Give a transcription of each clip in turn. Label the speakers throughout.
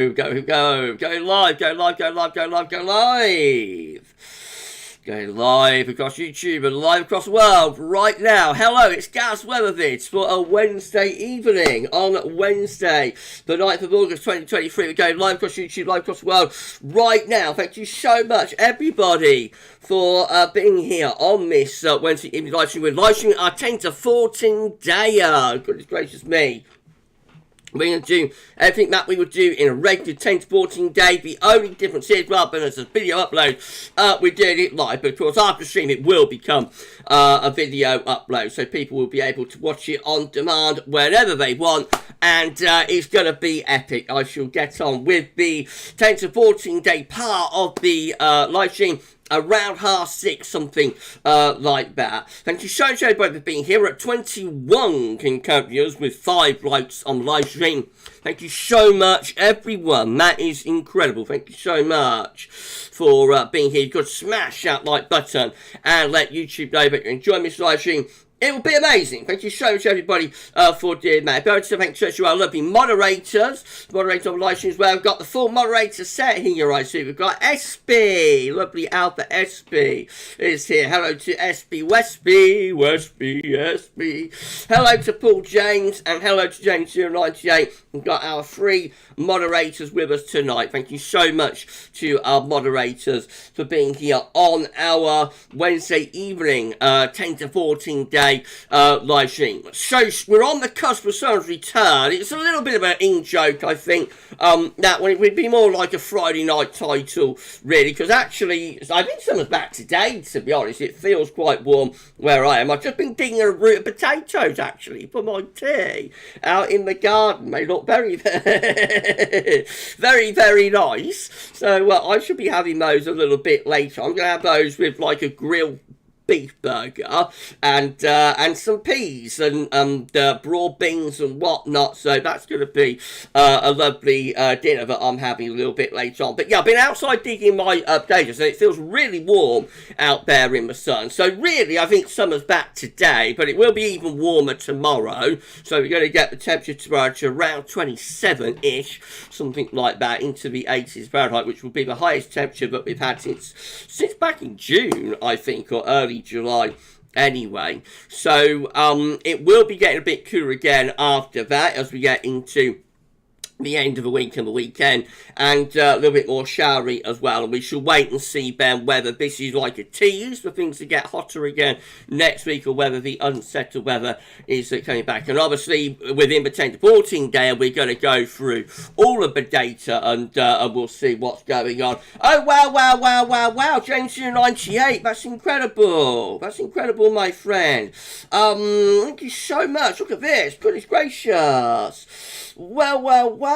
Speaker 1: Go live, go live, go live, go live, go live. Go live across YouTube and live across the world right now. Hello, it's GavsWeatherVids for a Wednesday evening on Wednesday, the 9th of August 2023. We're going live across YouTube, live across the world right now. Thank you so much, everybody, for being here on this Wednesday evening live stream. We're live streaming our 10 to 14 day. Goodness gracious me. We're going to do everything that we would do in a regular 10 to 14 day. The only difference is, rather than as a video upload, we're doing it live. But of course, after stream, it will become a video upload. So people will be able to watch it on demand whenever they want. And it's going to be epic. I shall get on with the 10 to 14 day part of the live stream around 6:30, something like that. Thank you so much, everybody, for being here. We're at 21 concurrent viewers with 5 likes on the live stream. Thank you so much, everyone. That is incredible. Thank you so much for being here. You've got to smash that like button and let YouTube know that you're enjoying this live stream. It will be amazing. Thank you so much, everybody, for doing that. Thank you so much to our lovely moderators. Moderator on live stream as well. We've got the full moderator set here, I see. We've got SB. Lovely Alpha SB is here. Hello to SB Westby. SB. Hello to Paul James. And hello to James098. We've got our 3 moderators with us tonight. Thank you so much to our moderators for being here on our Wednesday evening 10 to 14 day live stream. So we're on the cusp of summer's return. It's a little bit of an in-joke, I think, that one. It would be more like a Friday night title, really, because actually I think summer's back today, to be honest. It feels quite warm where I am. I've just been digging a root of potatoes, actually, for my tea out in the garden. They look very, very, very nice. So I should be having those a little bit later. I'm going to have those with like a grilled beef burger and some peas and broad beans and whatnot. So that's going to be a lovely dinner that I'm having a little bit later on. But yeah, I've been outside digging my potatoes and it feels really warm out there in the sun. So really, I think summer's back today, but it will be even warmer tomorrow. So we're going to get the temperature tomorrow to around 27-ish, something like that, into the 80s Fahrenheit, which will be the highest temperature that we've had since back in June, I think, or early July anyway. So it will be getting a bit cooler again after that as we get into the end of the week and the weekend, and a little bit more showery as well. And we shall wait and see, Ben, whether this is like a tease for things to get hotter again next week, or whether the unsettled weather is coming back. And obviously, within the 10 to 14 day, we're going to go through all of the data and we'll see what's going on. Oh, wow, James098, that's incredible. That's incredible, my friend. Thank you so much. Look at this. Goodness gracious. Wow.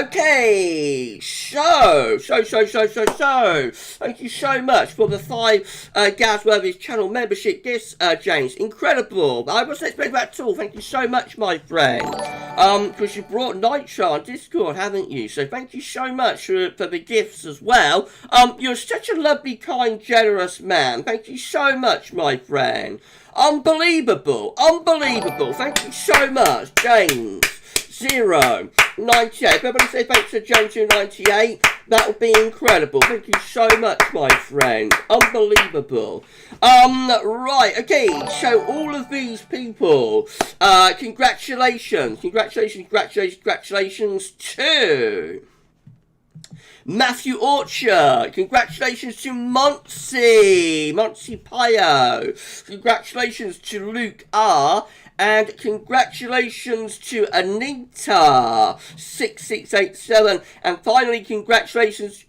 Speaker 1: Okay. So. Thank you so much for the 5 GavsWeatherVids channel membership gifts, James. Incredible. I wasn't expecting that at all. Thank you so much, my friend. Because you brought Nitro on Discord, haven't you? So thank you so much for the gifts as well. You're such a lovely, kind, generous man. Thank you so much, my friend. Unbelievable. Thank you so much, James. 098. Everybody say thanks to James298. That would be incredible. Thank you so much, my friend. Unbelievable. Right, okay. So all of these people, congratulations to Matthew Orchard. Congratulations to Monty Pio. Congratulations to Luke R. And congratulations to Anita6687. And finally, congratulations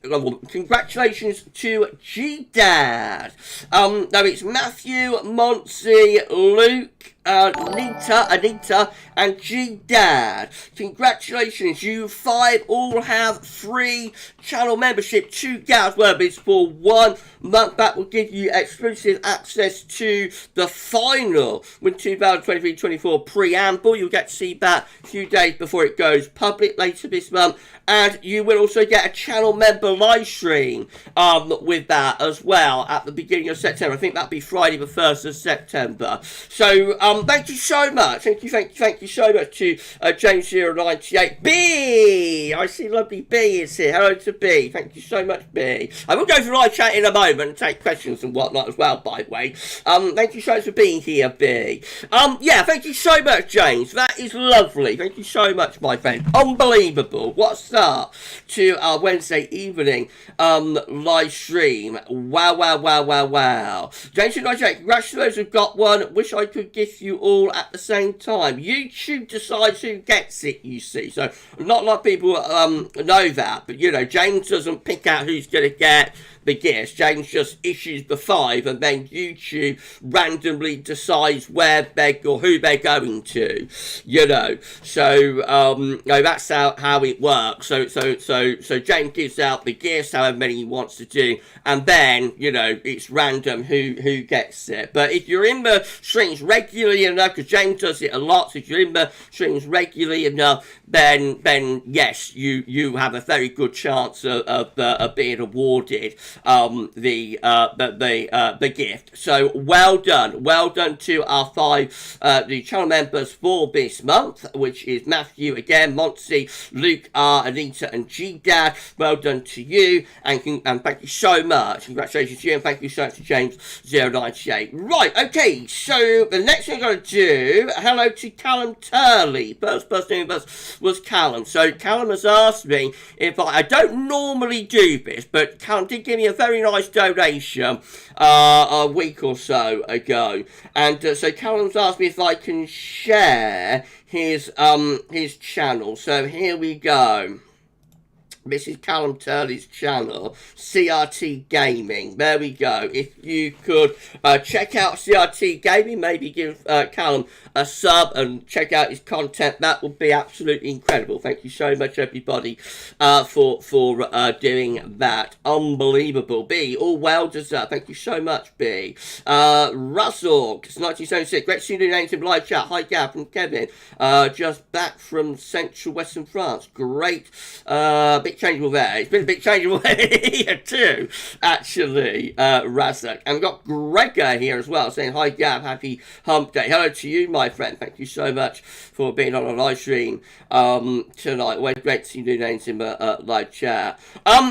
Speaker 1: to G-Dad. Now it's Matthew, Monty, Luke, Anita, and G-Dad. Congratulations, you 5 all have free channel membership to GavsWeatherVids for 1 month. That will give you exclusive access to the final 2023-24 preamble. You'll get to see that a few days before it goes public later this month. And you will also get a channel member live stream with that as well at the beginning of September. I think that'll be Friday the 1st of September. So Thank you so much. Thank you so much to James098B. I see lovely B is here. Hello to B. Thank you so much, B. I will go for live chat in a moment and take questions and whatnot as well, by the way. Thank you so much for being here, B. Yeah, thank you so much, James. That is lovely. Thank you so much, my friend. Unbelievable. What a start to our Wednesday evening live stream. Wow. James098, congrats to those who've got one. Wish I could gift you all at the same time. YouTube decides who gets it, you see. So not a lot of people know that, but you know, James doesn't pick out who's going to get the gifts. James just issues the 5, and then YouTube randomly decides where or who they're going to. You know, so no, that's how it works. So James gives out the gifts, however many he wants to do, and then you know it's random who gets it. But if you're in the streams regularly enough, because James does it a lot, so if you're in the streams regularly enough, then yes, you have a very good chance of being awarded the gift. So well done to our 5 the channel members for this month, which is Matthew again, Monty, Luke R, Anita, and G-Dad. Well done to you, and thank you so much. Congratulations to you, and thank you so much to James098. Right, okay, so the next thing I'm going to do, hello to Callum Turley. First person in was Callum. So Callum has asked me if I don't normally do this, but Callum did give me a very nice donation a week or so ago, and so Callum's asked me if I can share his channel. So here we go. This is Callum Turley's channel, CRT Gaming. There we go. If you could check out CRT Gaming, maybe give Callum a sub and check out his content, that would be absolutely incredible. Thank you so much, everybody, for doing that. Unbelievable. B, all well deserved. Thank you so much, B. Russell, it's 1976. Great to see new names in live chat. Hi, Gav from Kevin. Just back from central western France. Great. Big changeable there. It's been a bit changeable here too, actually, Razak. And we've got Gregor here as well, saying, hi Gav, happy hump day. Hello to you, my friend. Thank you so much for being on a live stream tonight. Always great to see new names in the live chat.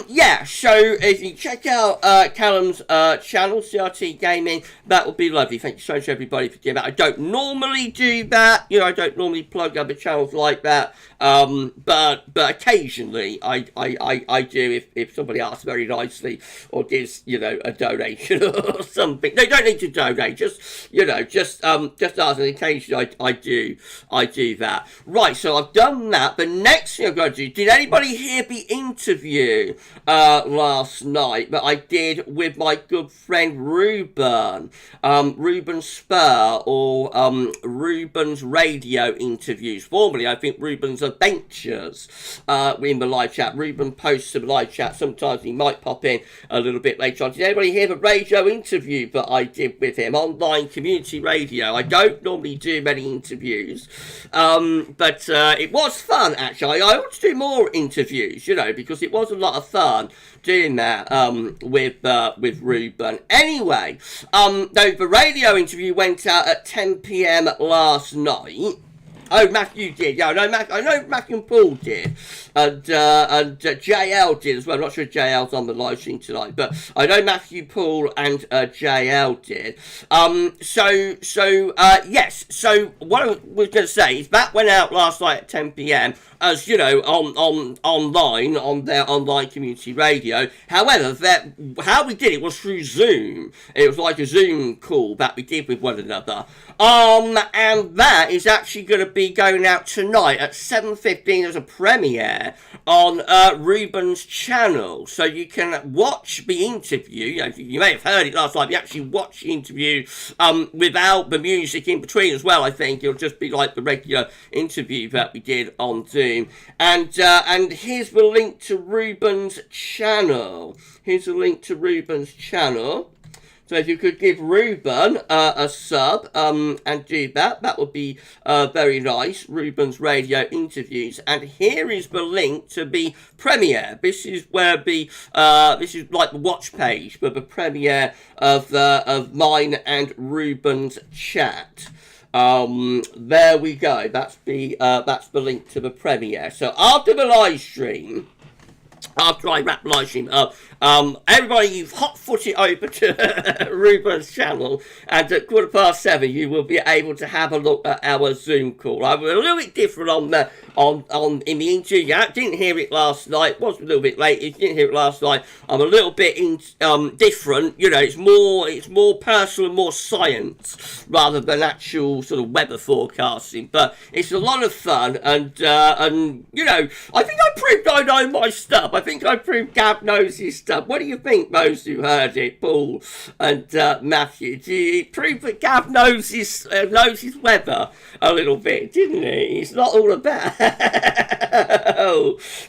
Speaker 1: Yeah, so if you check out Callum's channel, CRT Gaming, that would be lovely. Thank you so much, everybody, for doing that. I don't normally do that. You know, I don't normally plug other channels like that. But occasionally I do if somebody asks very nicely or gives, you know, a donation or something. They don't need to donate, just, you know, just ask, and occasionally I do that. Right, so I've done that. The next thing I'm going to do, did anybody hear the interview last night that I did with my good friend Ruben Spur, or Ruben's radio interviews, formerly I think Ruben's Adventures, in the live chat. Ruben posts some live chat. Sometimes he might pop in a little bit later on. Did anybody hear the radio interview that I did with him? Online community radio. I don't normally do many interviews, but it was fun, actually. I ought to do more interviews, you know, because it was a lot of fun doing that with Ruben. Anyway, though the radio interview went out at 10 p.m. last night. Oh, Matthew did. Yeah, I know Matthew and Paul did, and JL did as well. I'm not sure if JL's on the live stream tonight, but I know Matthew, Paul, and JL did. Yes. So what I was going to say is that went out last night at 10 p.m. as you know, online on their online community radio. However, how we did it was through Zoom. It was like a Zoom call that we did with one another. And that is actually going to be going out tonight at 7:15 as a premiere on Ruben's channel. So you can watch the interview. You know, you may have heard it last night. You actually watch the interview without the music in between as well. I think it'll just be like the regular interview that we did on Zoom. And here's the link to Ruben's channel. So if you could give Ruben a sub and do that, that would be very nice. Ruben's radio interviews. And here is the link to the premiere. This is where this is like the watch page for the premiere of mine and Ruben's chat. There we go. That's the link to the premiere. So after the live stream, after I wrap live stream up, everybody, you've hot-footed over to Ruben's channel, and at 7:15, you will be able to have a look at our Zoom call. I'm a little bit different in the interview. You didn't hear it last night. Was a little bit late. If you didn't hear it last night, I'm a little bit different. You know, it's more personal, more science rather than actual sort of weather forecasting. But it's a lot of fun, and you know, I think I proved I know my stuff. I think I proved Gav knows his stuff. What do you think, those who heard it, Paul and Matthew? Do you prove that Gav knows his weather a little bit, didn't he? It's not all about,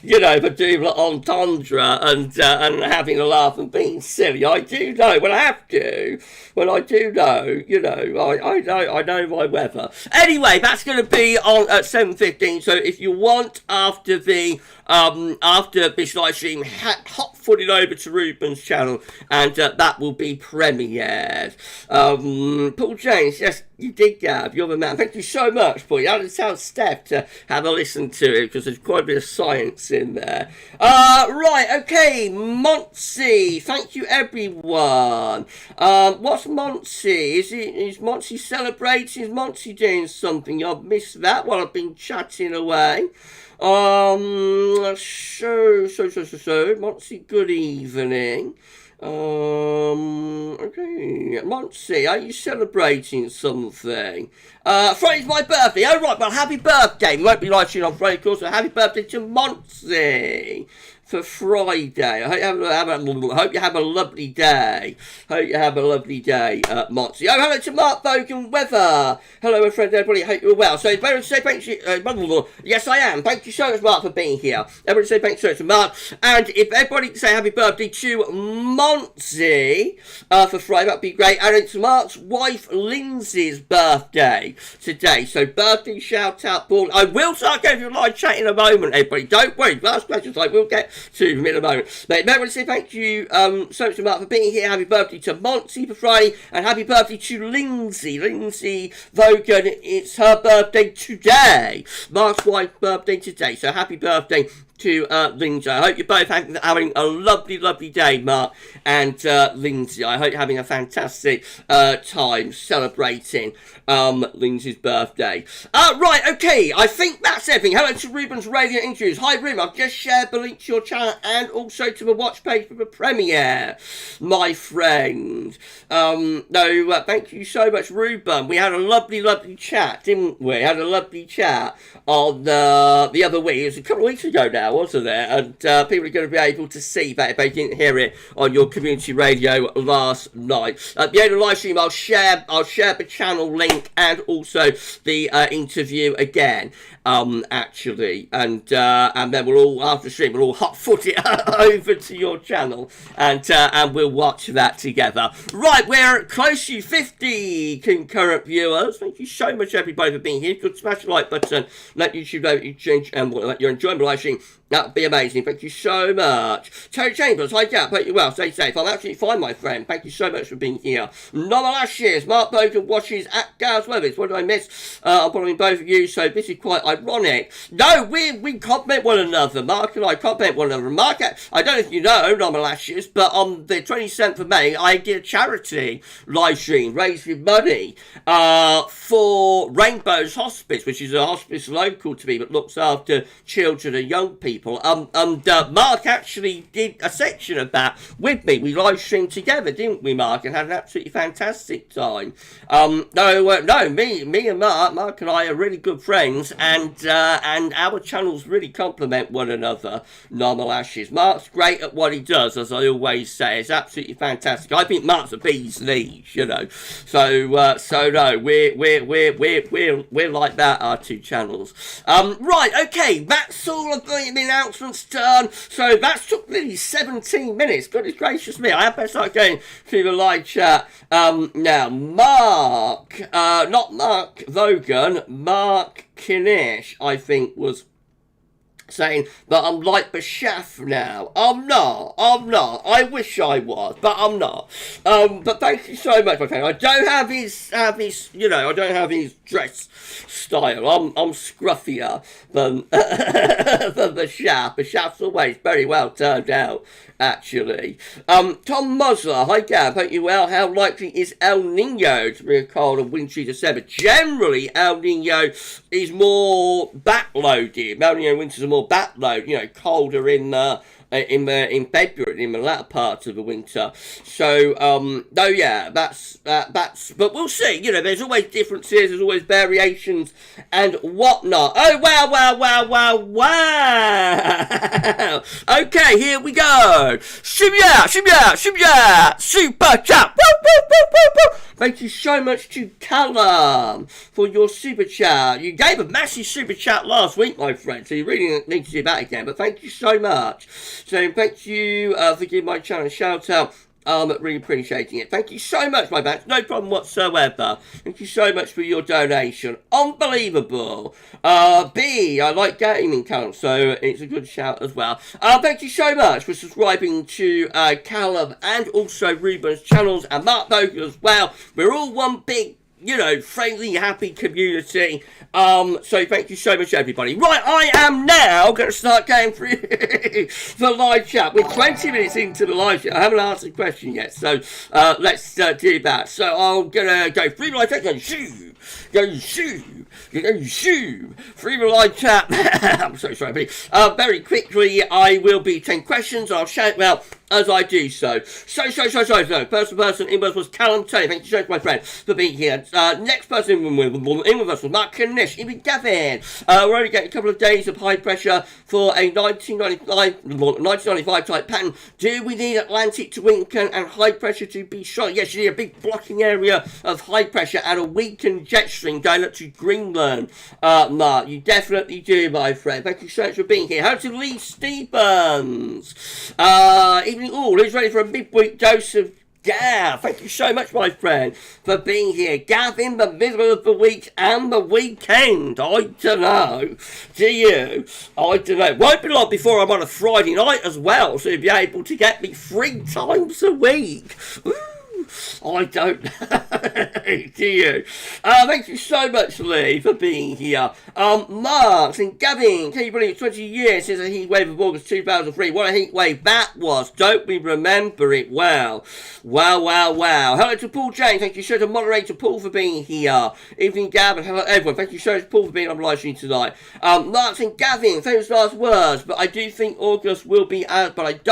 Speaker 1: you know, the double entendre and having a laugh and being silly. I do know when I have to. When I do know, you know, I know my weather. Anyway, that's going to be on at 7:15. So if you want after this live stream, hot-footed over to Ruben's channel, and that will be premiered. Paul James, yes, you did, Gav. You're the man. Thank you so much, Paul. You had to tell Steph to have a listen to it because there's quite a bit of science in there. Right, okay, Monty. Thank you, everyone. What's Monty? Is Monty celebrating? Is Monty doing something? I've missed that while I've been chatting away. So, Monty, good evening. Okay, Monty, are you celebrating something? Friday's my birthday. Oh, right, well, happy birthday. We won't be live streaming on Friday, of course, so happy birthday to Monty for Friday. I hope you have a lovely day. Hope you have a lovely day, Monty. Oh, hello to Mark Bogan Weather. Hello, my friend, everybody. Hope you're well. So, everybody say thank you. Yes, I am. Thank you so much, Mark, for being here. Everybody say thanks so much to Mark. And if everybody can say happy birthday to Monty for Friday, that'd be great. And it's Mark's wife, Lindsay's birthday today. So, birthday shout out, Paul. I will start going through live chat in a moment, everybody. Don't worry. Last questions I will get to in a moment. But I want to say thank you so much to Mark for being here. Happy birthday to Monty for Friday, and happy birthday to Lindsay Vogan. It's her birthday today. Mark's wife's birthday today. So happy birthday to Lindsay. I hope you're both having a lovely day, Mark and Lindsay. I hope you're having a fantastic time celebrating Lindsay's birthday. Right, okay, I think that's everything. Hello to Ruben's radio interviews. Hi, Ruben, I've just shared the link to your channel and also to the watch page for the premiere, my friend. Thank you so much, Ruben. We had a lovely chat, didn't we? Had a lovely chat on the other week. It was a couple of weeks ago now, wasn't there? And people are going to be able to see that if they didn't hear it on your community radio last night. At the end of the live stream, I'll share the channel link and also the interview again. Actually, and then we'll all after the stream we'll all hot-foot it over to your channel, and we'll watch that together. Right, we're close to 50 concurrent viewers. Thank you so much, everybody, for being here. Good, smash the like button. Let YouTube know you change and you're enjoying the live stream. That'd be amazing. Thank you so much. Terry Chambers, hi Gap. Hope you're well. Stay safe. I'm absolutely fine, my friend. Thank you so much for being here. Normal Ashes. Mark Bogan watches at GavsWeatherVids. What did I miss? I'm following both of you, so this is quite ironic. No, we compliment one another. Mark and I compliment one another. Mark, I don't know if you know, Normal Ashes, but on the 27th of May, I did a charity live stream raising money for Rainbow's Hospice, which is a hospice local to me that looks after children and young people. Mark actually did a section of that with me. We live streamed together, didn't we, Mark? And had an absolutely fantastic time. Me and Mark and I are really good friends, and our channels really complement one another. Normal Ashes. Mark's great at what he does, as I always say. It's absolutely fantastic. I think Mark's a bee's knees, you know. So no, we're like that. Our two channels. Right, okay. That's all of the announcements done. So that's took nearly 17 minutes. Goodness gracious me. I have better start going through the live chat now. Mark, not Mark Vogan, Mark Kinish, I think was saying that I'm like Bashaf now. I'm not. I wish I was, but I'm not. But thank you so much, my friend. I don't have his, you know, I don't have his dress style. I'm scruffier than Bashaf. Bashaf's always very well turned out, actually. Tom Musler, hi Gav, hope you well. How likely is El Nino to be a cold and wintry December? Generally, El Nino is more backloaded. El Nino winters are more backloaded, you know, colder in February, in the latter part of the winter. So, no, yeah, that's, but we'll see, you know, there's always differences, there's always variations and whatnot. Oh, wow. Okay, here we go. Shimya, super chat. Woo. Thank you so much to Callum for your super chat. You gave a massive super chat last week, my friend, so you really need to do that again, but thank you so much. So thank you for giving my channel a shout out. Really appreciating it. Thank you so much, my man. No problem whatsoever. Thank you so much for your donation. Unbelievable. B, I like gaming count, so it's a good shout as well. Thank you so much for subscribing to Callum and also Ruben's channels and Mark Bogan as well. We're all one big, you know, friendly, happy community. So thank you so much, everybody. Right, I am now going to start going through the live chat. We're 20 minutes into the live chat. I haven't answered a question yet, so let's do that. So I'm going to go through the live chat, go through the live chat. I'm so sorry, very quickly, I will be 10 questions. I'll shout out as I do so. So, person in with us was Callum Tony. Thank you so much, my friend, for being here. Next person in with us was Mark Kanish, even Gavin. We're only getting a couple of days of high pressure for a 1995 type pattern. Do we need Atlantic to weaken and high pressure to be strong? Yes, you need a big blocking area of high pressure and a weakened jet stream going up to Greenland. Mark, you definitely do, my friend. Thank you so much for being here. How to Lee Stevens. Evening all, who's ready for a midweek dose of Gav? Thank you so much, my friend, for being here. Gav in the middle of the week and the weekend. I don't know. Do you? I don't know. Won't be long before I'm on a Friday night as well, so you'll be able to get me 3 times a week. Woo. I don't know. Do you? Thank you so much, Lee, for being here. Mark and Gavin, can you believe it's 20 years since a heat wave of August 2003? What a heat wave that was. Don't we remember it well? Wow. Hello to Paul James. Thank you so much to moderator Paul for being here. Evening, Gavin. Hello, everyone. Thank you so much, Paul, for being on live stream tonight. Mark and Gavin, famous last words, but I do think August will be out, but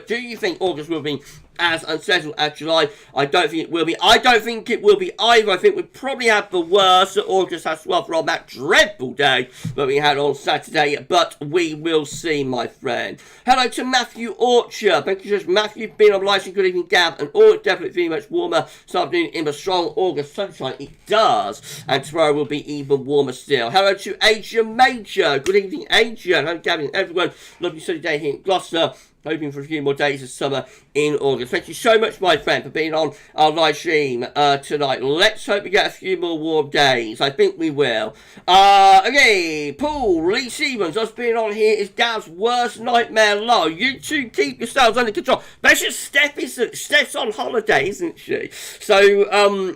Speaker 1: do you think August will be as unsettled as July? I don't think it will be. I don't think it will be either. I think we probably have the worst that August has to offer on that dreadful day that we had on Saturday, but we will see, my friend. Hello to Matthew Orchard. Thank you so much, Matthew, being on live stream. Good evening, Gav. And all definitely feeling much warmer this afternoon in the strong August sunshine. It does. And tomorrow will be even warmer still. Hello to Adrian Major. Good evening, Adrian. Hello, Gavin, everyone. Lovely sunny day here in Gloucester. Hoping for a few more days of summer in August. Thank you so much, my friend, for being on our live stream tonight. Let's hope we get a few more warm days. I think we will. Okay, Paul, Lee Stevens, us being on here is Gav's worst nightmare low. You two keep yourselves under control. That's just Steph's on holiday, isn't she? So,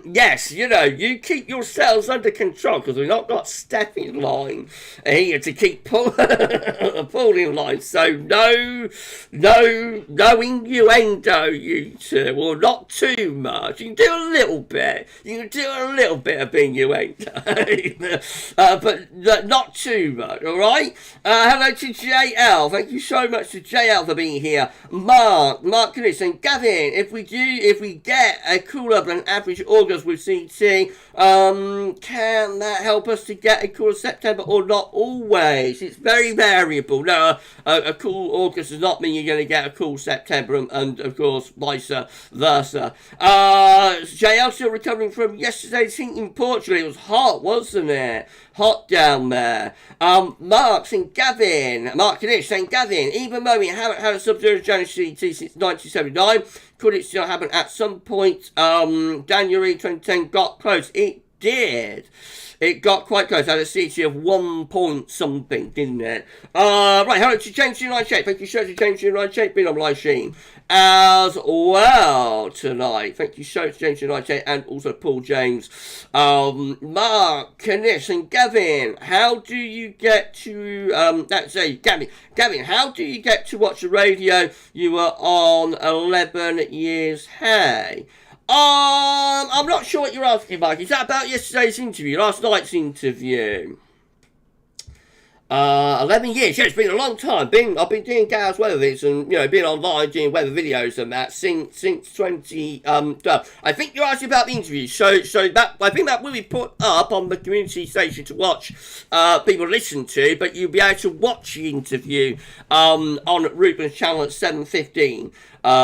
Speaker 1: yes, you know, you keep yourselves under control because we've not got Steph in line here to keep Paul in line. So, no innuendo, you two. Well, not too much. You can do a little bit. You can do a little bit of innuendo. But not too much, alright? Hello to JL. Thank you so much to JL for being here. Mark Kniss and Gavin, if we get a cooler than average August with CT, can that help us to get a cooler September or not always? It's very variable. No, a cool August does not mean you're going to get a cool September and of course vice versa. JL still recovering from yesterday's heat in Portugal. It was hot, wasn't it? Hot down there. Mark and Knish saying, Gavin, even though we haven't had a sub-zero January CT since 1979, could it still happen at some point? January 2010 got close. It did. It got quite close. Had a CT of 1 point something, didn't it? Right, hello to James United Shape. Thank you so much to James United Shape being on live stream as well tonight. Thank you so much to James United Shape and also Paul James, Mark, Kanish and Gavin. How do you get to Gavin, how do you get to watch the radio? You were on 11 years. Hey. I'm not sure what you're asking, Mike. Is that about yesterday's interview, last night's interview? 11 years. Yeah, it's been a long time. I've been doing GavsWeatherVids and, you know, been online doing weather videos and that since 2012. I think you're asking about the interview. So that, I think that will be put up on the community station to watch, people listen to, but you'll be able to watch the interview, on Ruben's channel at 7:15,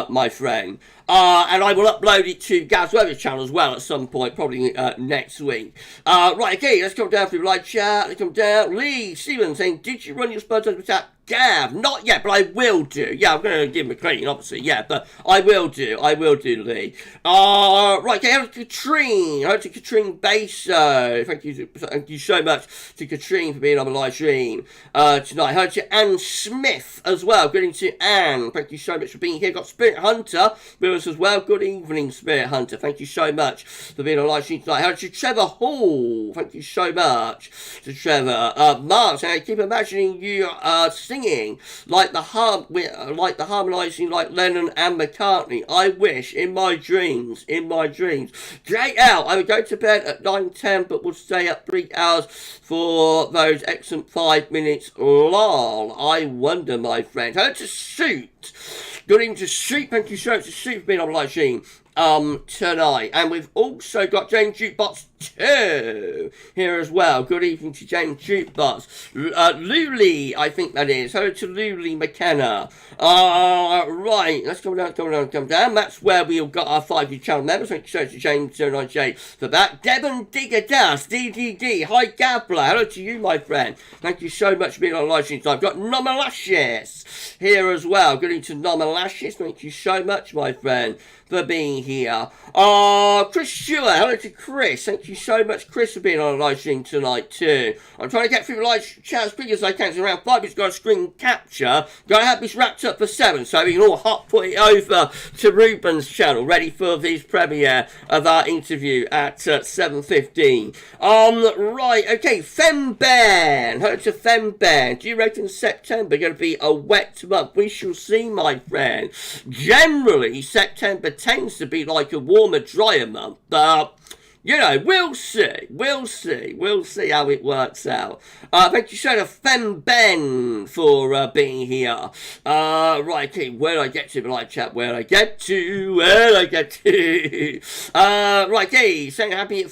Speaker 1: my friend. And I will upload it to GavsWeatherVids channel as well at some point, probably next week. Right, okay, let's come down through the live chat. Let's come down. Lee Stevens saying, did you run your Spurs attack? Gav, not yet, but I will do. Yeah, I'm going to give him a clean, obviously, yeah, but I will do, Lee. Right, okay, hello to Katrine. Hello to Katrine Baso. Thank you so much to Katrine for being on the live stream tonight. Hello to Anne Smith as well. Good evening to Anne. Thank you so much for being here. Got Spirit Hunter with us as well. Good evening, Spirit Hunter. Thank you so much for being on live stream tonight. Hello to Trevor Hall. Thank you so much to Trevor. Mark, I keep imagining you singing like the harmonising like Lennon and McCartney. I wish in my dreams. JL, I would go to bed at 9:10 but would stay up 3 hours for those excellent 5 minutes. Lol, I wonder, my friend. Hello to Suit. Good evening to Suit. Thank you so much to Suit for being on live stream tonight. And we've also got James Jukebox 2 here as well. Good evening to James Jukebox. Luli, I think that is. Hello to Luli McKenna. Right, let's come down. That's where we've got our 5 channel members. Thank you so much to James 09J for that. Devon Digger Das, DDD. Hi, Gabla. Hello to you, my friend. Thank you so much for being on live stream tonight. I've got Nomalashis here as well. Good evening to Nomalashis. Thank you so much, my friend, for being here. Chris Stewart, hello to Chris. Thank you so much, Chris, for being on a live stream tonight too. I'm trying to get through the live chat as quick as I can. It's around 5 minutes, got a screen capture. Gotta have this wrapped up for 7, so we can all hot put it over to Ruben's channel, ready for this premiere of our interview at 7:15. Right, okay, Femban. Hello to Femban. Do you reckon September going to be a wet month? We shall see, my friend. Generally, September tends to be like a warmer, drier month, but you know, we'll see how it works out. Thank you so much, Femben, for being here. Right, okay, where do I get to the live chat? Where do I get to? Right, okay, saying happy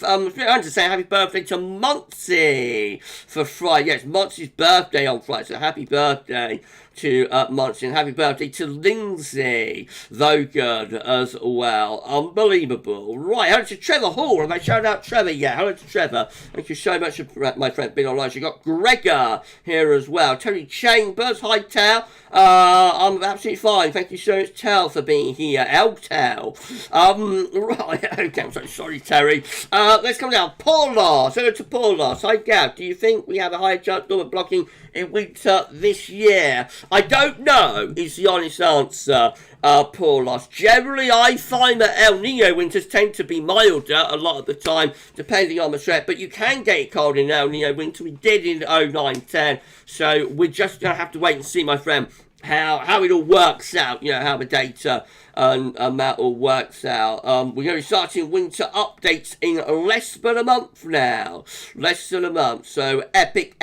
Speaker 1: birthday to Monty for Friday. Yes, Monty's birthday on Friday, so happy birthday to Monty, and happy birthday to Lindsay Thogood as well. Unbelievable. Right, hello to Trevor Hall. Have I shouted out Trevor? Yeah, hello to Trevor. Thank you so much, my friend, being online. You got Gregor here as well. Tony Chambers, hi Tal. I'm absolutely fine. Thank you so much, Tal, for being here. Tal. Right, okay, I'm so sorry, Terry. Let's come down. Paul Lars. Hello to Paul Lars. Hi, Gav. Do you think we have a higher chance of blocking in winter this year? I don't know, is the honest answer, Paul Loss. Generally, I find that El Nino winters tend to be milder a lot of the time, depending on the threat, but you can get it cold in El Nino winter. We did in 09-10, so we're just going to have to wait and see, my friend, how it all works out, you know, how the data and that all works out. We're going to be starting winter updates in less than a month now. Less than a month. So epic.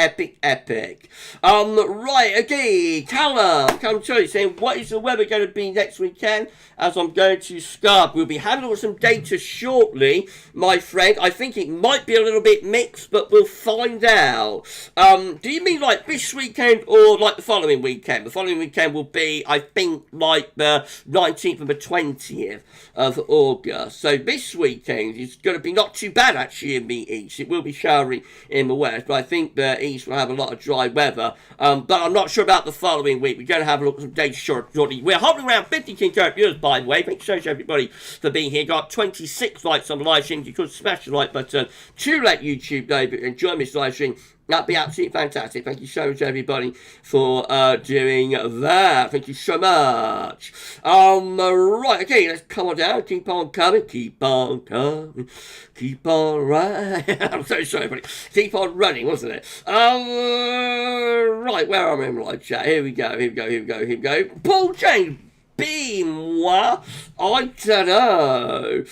Speaker 1: Right, okay. Callum, come to you saying, what is the weather going to be next weekend? As I'm going to Scarp. We'll be having all some data shortly, my friend. I think it might be a little bit mixed, but we'll find out. Do you mean like this weekend or like the following weekend? The following weekend will be, I think, like the 19th and the 20th of August. So this weekend is going to be not too bad, actually, in the east. It will be showery in the west, but I think the east will have a lot of dry weather. But I'm not sure about the following week. We're going to have a look at some data shortly. We're hovering around 50 concurrent viewers, by the way. Thank you so much, everybody, for being here. Got 26 likes on the live stream. You could smash the like button to let YouTube know that you enjoy this live stream. That'd be absolutely fantastic. Thank you so much, everybody, for doing that. Thank you so much. Right, okay, let's come on down. Keep on coming. Keep on coming. Keep on running. I'm so sorry, everybody. Keep on running, wasn't it? Right, where am I in live chat? Here we go. Paul James. Moi, I don't know.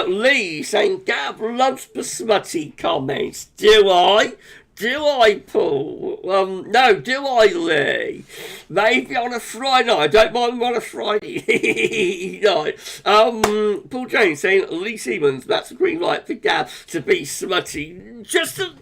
Speaker 1: Lee saying, Gav loves the smutty comments. Do I? Do I, Paul? No, do I, Lee? Maybe on a Friday night. I don't mind on a Friday night. Paul James saying, Lee Siemens, that's a green light for Gav to be smutty. Just a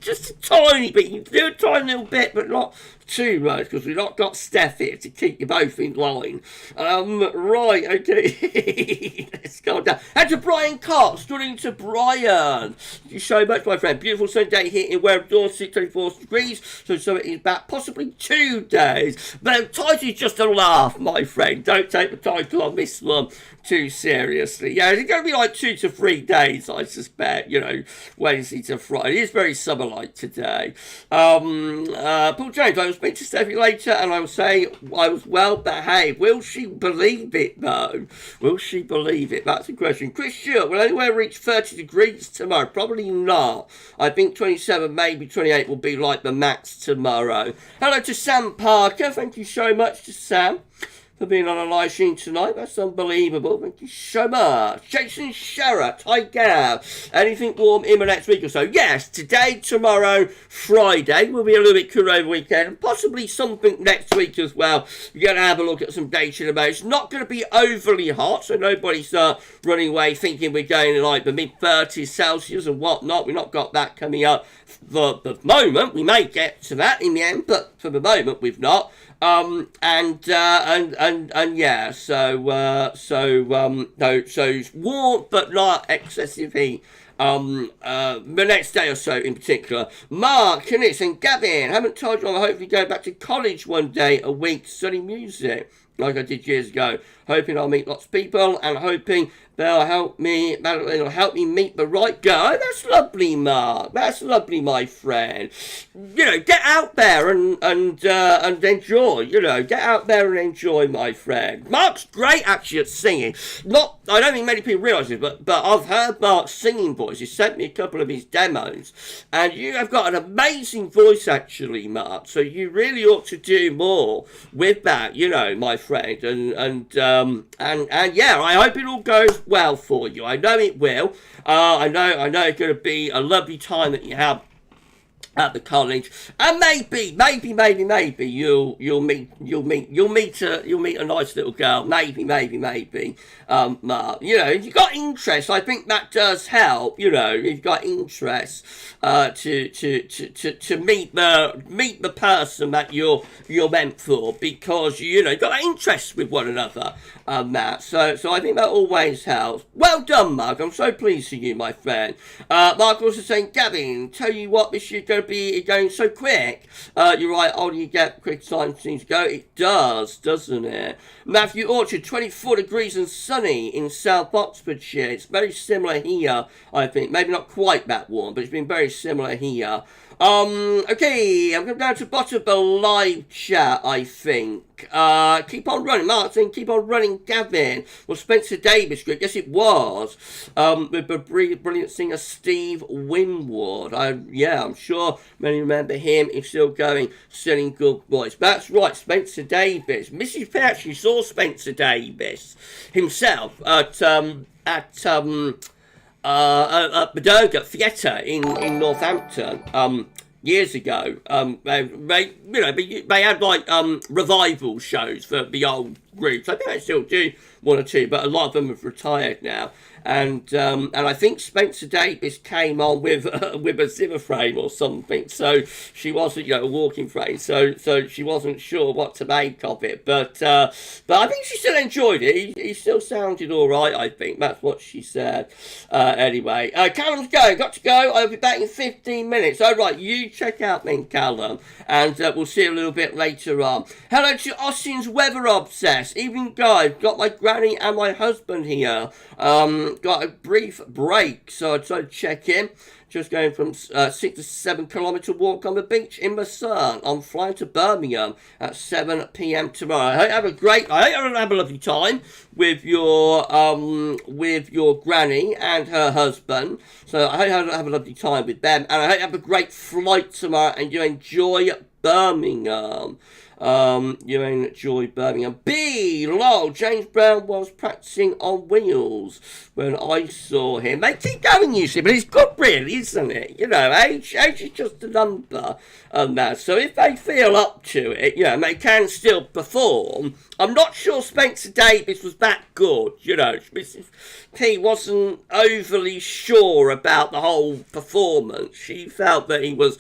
Speaker 1: tiny bit. You can do a tiny little bit, but not too much, because we've not got Steph here to keep you both in line. Right, okay. Let's go down. And to Brian Cox, stunning to Brian. Thank you so much, my friend. Beautiful sunny day here in Ware, Dorset, 24 degrees. So it is about possibly 2 days. But the title is just a laugh, my friend. Don't take the title on this one too seriously. Yeah, it's going to be like 2 to 3 days, I suspect, you know, Wednesday to Friday. It is very summer-like today. Paul James, I will speak to Steffi later and I will say I was well behaved. Will she believe it, though? Will she believe it? That's the question. Chris Stewart, will anywhere reach 30 degrees tomorrow? Probably not. I think 27, maybe 28 will be like the max tomorrow. Hello to Sam Parker. Thank you so much to Sam for being on a live stream tonight. That's unbelievable. Thank you so much. Jason Sherratt, hi Gav. Anything warm in the next week or so? Yes, today, tomorrow, Friday will be a little bit cooler over the weekend, and possibly something next week as well. We're going to have a look at some data about. It's not going to be overly hot, so nobody start running away thinking we're going to like the mid-30s Celsius and whatnot. We've not got that coming up for the moment. We may get to that in the end, but for the moment we've not. Yeah, so it's warm but not excessive heat. The next day or so in particular. Mark, Kenneth and Gavin, haven't told you I'm hopefully going back to college one day a week to study music like I did years ago. Hoping I'll meet lots of people and hoping that'll help me meet the right girl. Oh, that's lovely, Mark. That's lovely, my friend. You know, get out there and enjoy. You know, get out there and enjoy, my friend. Mark's great actually at singing. I don't think many people realise this, but I've heard Mark's singing voice. He sent me a couple of his demos, and you have got an amazing voice actually, Mark. So you really ought to do more with that, you know, my friend. And yeah, I hope it all goes well for you. I know it will. I know it's going to be a lovely time that you have at the college, and maybe you'll meet a nice little girl. Maybe. Mark, you know, if you've got interest, I think that does help. You know, if you've got interest to meet the person that you're meant for, because you know you've got interest with one another. Matt. So I think that always helps. Well done, Mark. I'm so pleased for you, my friend. Mark also saying, Gavin, tell you what, this year's going to be going so quick. You're right, older you get, quick time seems to go. It does, doesn't it? Matthew Orchard, 24 degrees and sunny in South Oxfordshire. It's very similar here, I think. Maybe not quite that warm, but it's been very similar here. Okay, I'm going down to the bottom of the live chat, I think. Keep on running, Martin, keep on running, Gavin. Well, Spencer Davis group, yes it was, with the brilliant singer Steve Winwood. I'm sure many remember him. He's still going, still in good voice. That's right, Spencer Davis. Mrs. P actually saw Spencer Davis himself at Bedoga Theatre in Northampton years ago. They had like revival shows for the old groups. I think I still do one or two, but a lot of them have retired now. And I think Spencer Davis came on with a Zimmer frame or something, so she wasn't, a walking frame, so she wasn't sure what to make of it. But I think she still enjoyed it. He still sounded all right. I think that's what she said. Anyway, Callum's going. Got to go. I'll be back in 15 minutes. All right, you check out then, Callum, and we'll see you a little bit later on. Hello to Austin's Weather Obsessed. Evening, guys. Got my granny and my husband here. Got a brief break, so I tried to check in. Just going from 6 to 7 kilometre walk on the beach in Lucerne. I'm flying to Birmingham at 7 p.m. tomorrow. I hope you have a lovely time with your granny and her husband. So I hope you have a lovely time with them, and I hope you have a great flight tomorrow and you enjoy Birmingham. You enjoy Birmingham. Lol, James Brown was practicing on wheels when I saw him. They keep going, you see, but it's good, really, isn't it? Age is just a number and that. So if they feel up to it, they can still perform. I'm not sure Spencer Davis was that good, He wasn't overly sure about the whole performance. She felt that he was,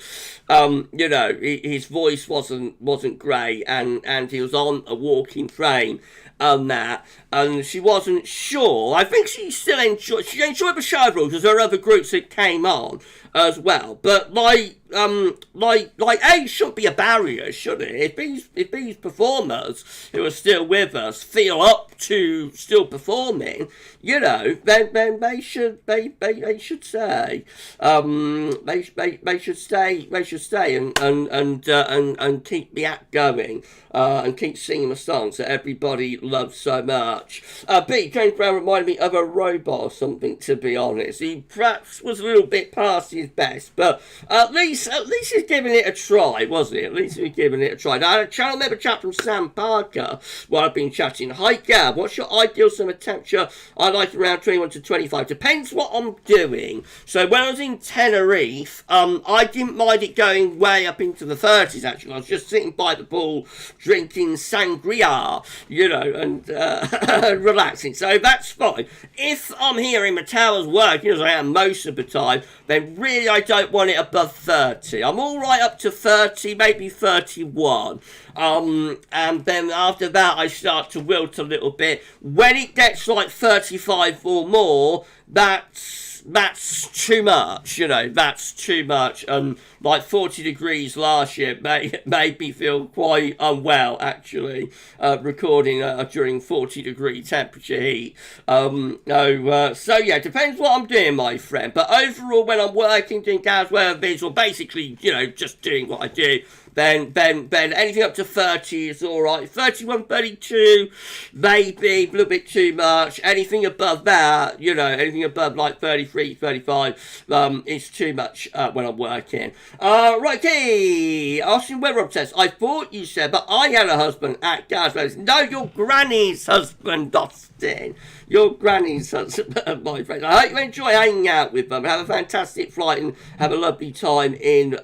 Speaker 1: his voice wasn't great, and he was on a walking frame and that, and she wasn't sure. I think she enjoyed the show overall because there are other groups that came on as well. But like age shouldn't be a barrier, should it? If these performers who are still with us feel up to still performing, then they should stay. They should stay and keep the act going and keep singing the songs that everybody loves so much. James Brown reminded me of a robot or something, to be honest. He perhaps was a little bit past his best, but at least he's giving it a try, wasn't he? At least he's giving it a try. Now, I had a channel member chat from Sam Parker while I've been chatting. Hi, Gav, what's your ideal summer temperature? I like around 21 to 25. Depends what I'm doing. So when I was in Tenerife, I didn't mind it going way up into the 30s, actually. I was just sitting by the pool, drinking sangria, and relaxing. So that's fine. If I'm here in the towers working, as I am most of the time, then really I don't want it above 30. I'm all right up to 30, maybe 31. And then after that I start to wilt a little bit. When it gets like 35 or more, that's too much, that's too much. And like 40 degrees last year made me feel quite unwell, actually, recording during 40 degree temperature heat. So yeah, depends what I'm doing, my friend. But overall, when I'm working, doing GavsWeatherVids, or basically, just doing what I do, then anything up to 30 is alright. 31, 32, maybe a little bit too much. Anything above that, anything above like 33, 35, is too much when I'm working. Righty, Austin Weather Obsessed. I thought you said, but I had a husband at GavsWeatherVids. No, your granny's husband, Austin. Your granny's husband, my friend. I hope you enjoy hanging out with them. Have a fantastic flight and have a lovely time in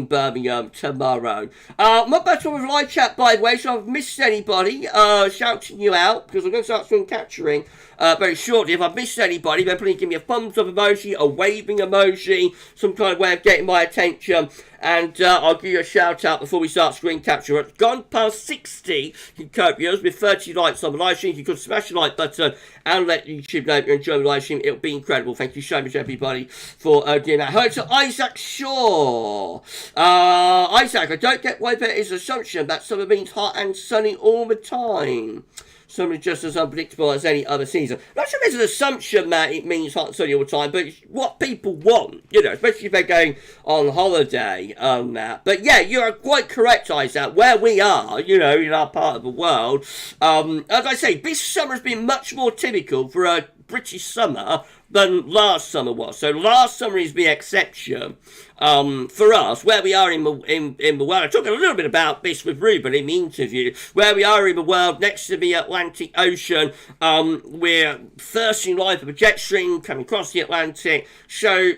Speaker 1: Birmingham tomorrow. Not bad with live chat, by the way, so if I've missed anybody, shouting you out, because I'm going to start swing capturing very shortly. If I've missed anybody, then please give me a thumbs up emoji, a waving emoji, some kind of way of getting my attention, and I'll give you a shout out before we start screen capture. It's gone past 60 viewers with 30 likes on the live stream. You could smash the like button and let YouTube know if you're enjoying the live stream. It'll be incredible. Thank you so much, everybody, for doing that. Hello to Isaac Shaw. Isaac, I don't get why there is an assumption that summer means hot and sunny all the time. Summer is just as unpredictable as any other season. Not sure there's an assumption that it means hot and sunny all the time, but it's what people want, especially if they're going on holiday and that. But yeah, you're quite correct, Isaac. Where we are, in our part of the world, as I say, this summer has been much more typical for a British summer than last summer was. So last summer is the exception for us, where we are in the world. I talked a little bit about this with Ruben in the interview, where we are in the world next to the Atlantic Ocean. We're thirsting live for the jet stream coming across the Atlantic. So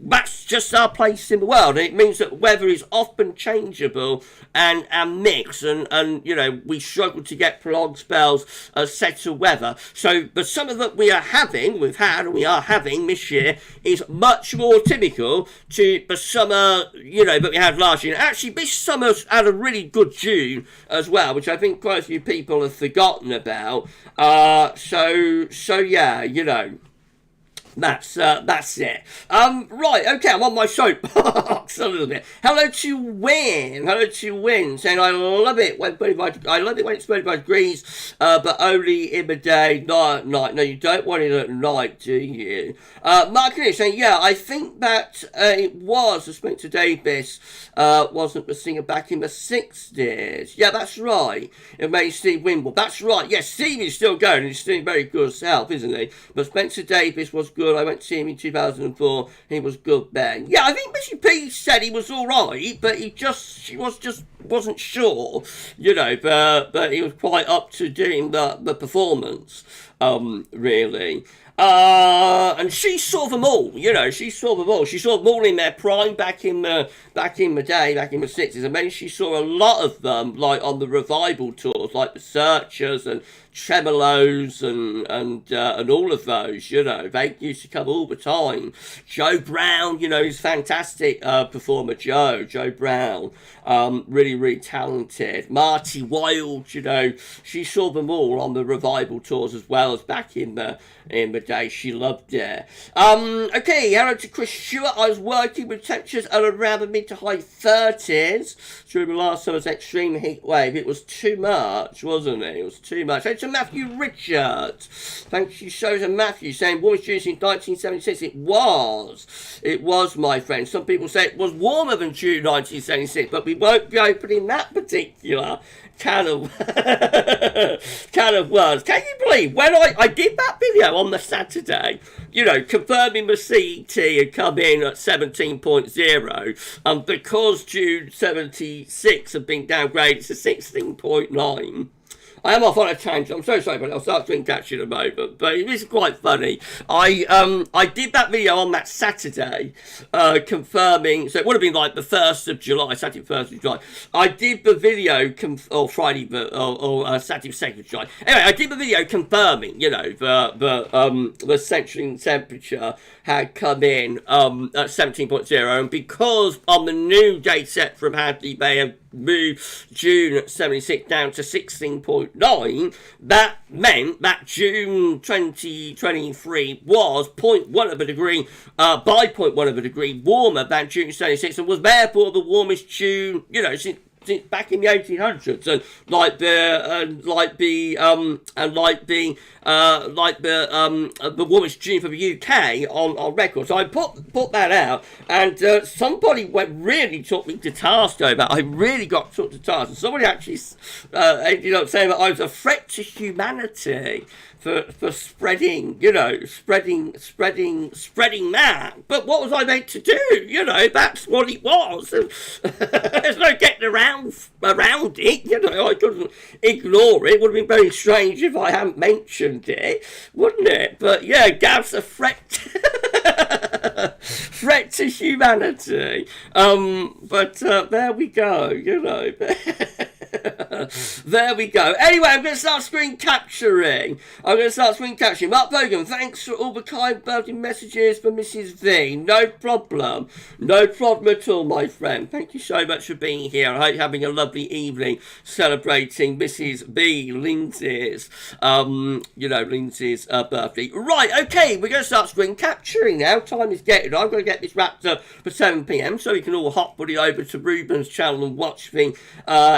Speaker 1: that's just our place in the world, and it means that weather is often changeable and mixed, and you know, we struggle to get prolonged spells of settled weather. So the summer that we are having this year is much more typical to the summer, you know, that we had last year. And actually, this summer's had a really good June as well, which I think quite a few people have forgotten about. So yeah, you know. That's it. Right, okay, I'm on my soapbox a little bit. Hello to Win, saying I love it when it's 25 degrees, but only in the day, not at night. No, you don't want it at night, do you? Mark is saying, yeah, I think that it was the Spencer Davis, wasn't the singer back in the 60s. Yeah, that's right. It made Steve Wimble. That's right. Yes, Steve is still going. He's doing very good himself, isn't he? But Spencer Davis was good. I went to see him in 2004. He was good then. Yeah, I think Missy P said he was all right, but she wasn't sure, you know. But he was quite up to doing the performance, really. And she saw them all, you know. She saw them all in their prime back in the day, back in the 60s. And then she saw a lot of them, like on the revival tours, like the Searchers and Tremolos and all of those, you know. They used to come all the time. Joe Brown, you know, he's a fantastic performer. Joe Brown, really, really talented. Marty Wilde, you know, she saw them all on the revival tours as well as back in the day. She loved it. Okay, hello to Chris Stewart. I was working with temperatures at around the mid to high 30s during the last summer's extreme heat wave. It was too much, wasn't it? It was too much. Thanks to Matthew Richards. Thank you so to Matthew saying warmest June in 1976. It was, my friend. Some people say it was warmer than June 1976, but we won't be opening that particular can of words. Can you believe when I did that video on the Saturday, you know, confirming the CET had come in at 17.0, and because June 76 had been downgraded to 16.9. I am off on a tangent. I'm so sorry, but I'll start doing catch in a moment. But it is quite funny. I did that video on that Saturday, confirming. So it would have been like the 1st of July, Saturday 1st of July. I did the video, or Friday, or Saturday 2nd of July. Anyway, I did the video confirming, you know, the central temperature had come in at 17.0, and because on the new date set from Hadley, they have moved June 76 down to 16.9, that meant that June 2023 was 0.1 of a degree, by 0.1 of a degree warmer than June 76, and was therefore the warmest June, you know, since back in the 1800s, and the warmest June for the UK on record. So I put that out, and somebody really took me to task over that. I really got took to task, and somebody actually ended up saying that I was a threat to humanity for spreading, you know, spreading that. But what was I meant to do? You know, that's what it was. There's no getting around it. You know, I couldn't ignore it. It would have been very strange if I hadn't mentioned it, wouldn't it? But yeah, Gav's a threat to humanity. But there we go, you know. There we go. Anyway, I'm going to start screen capturing. Mark Bogan, thanks for all the kind birthday messages for Mrs. V. No problem. No problem at all, my friend. Thank you so much for being here. I hope you're having a lovely evening celebrating Mrs. B, Lindsay's, Lindsay's birthday. Right, okay, we're going to start screen capturing now. Time is getting on. I'm going to get this wrapped up for 7 p.m. so we can all hop buddy over to Ruben's channel and watch the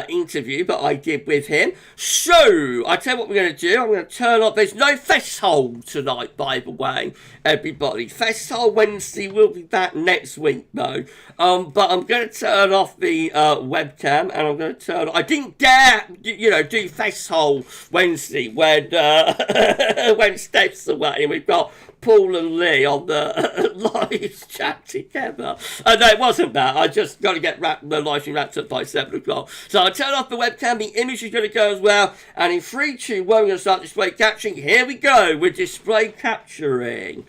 Speaker 1: interview that I did with him. So, I tell you what we're going to do. I'm going to turn off. There's no festival tonight, by the way, everybody. Festival Wednesday will be back next week, though. But I'm going to turn off the webcam, and I'm going to turn. I didn't dare, you know, do festival Wednesday when when Steph's away, and we've got Paul and Lee on the live chat together. No, it wasn't that. I just got to get the live stream wrapped up by 7 o'clock. So I'll turn off the webcam. The image is going to go as well. And in 3, 2, 1, we're going to start display capturing. Here we go. We're display capturing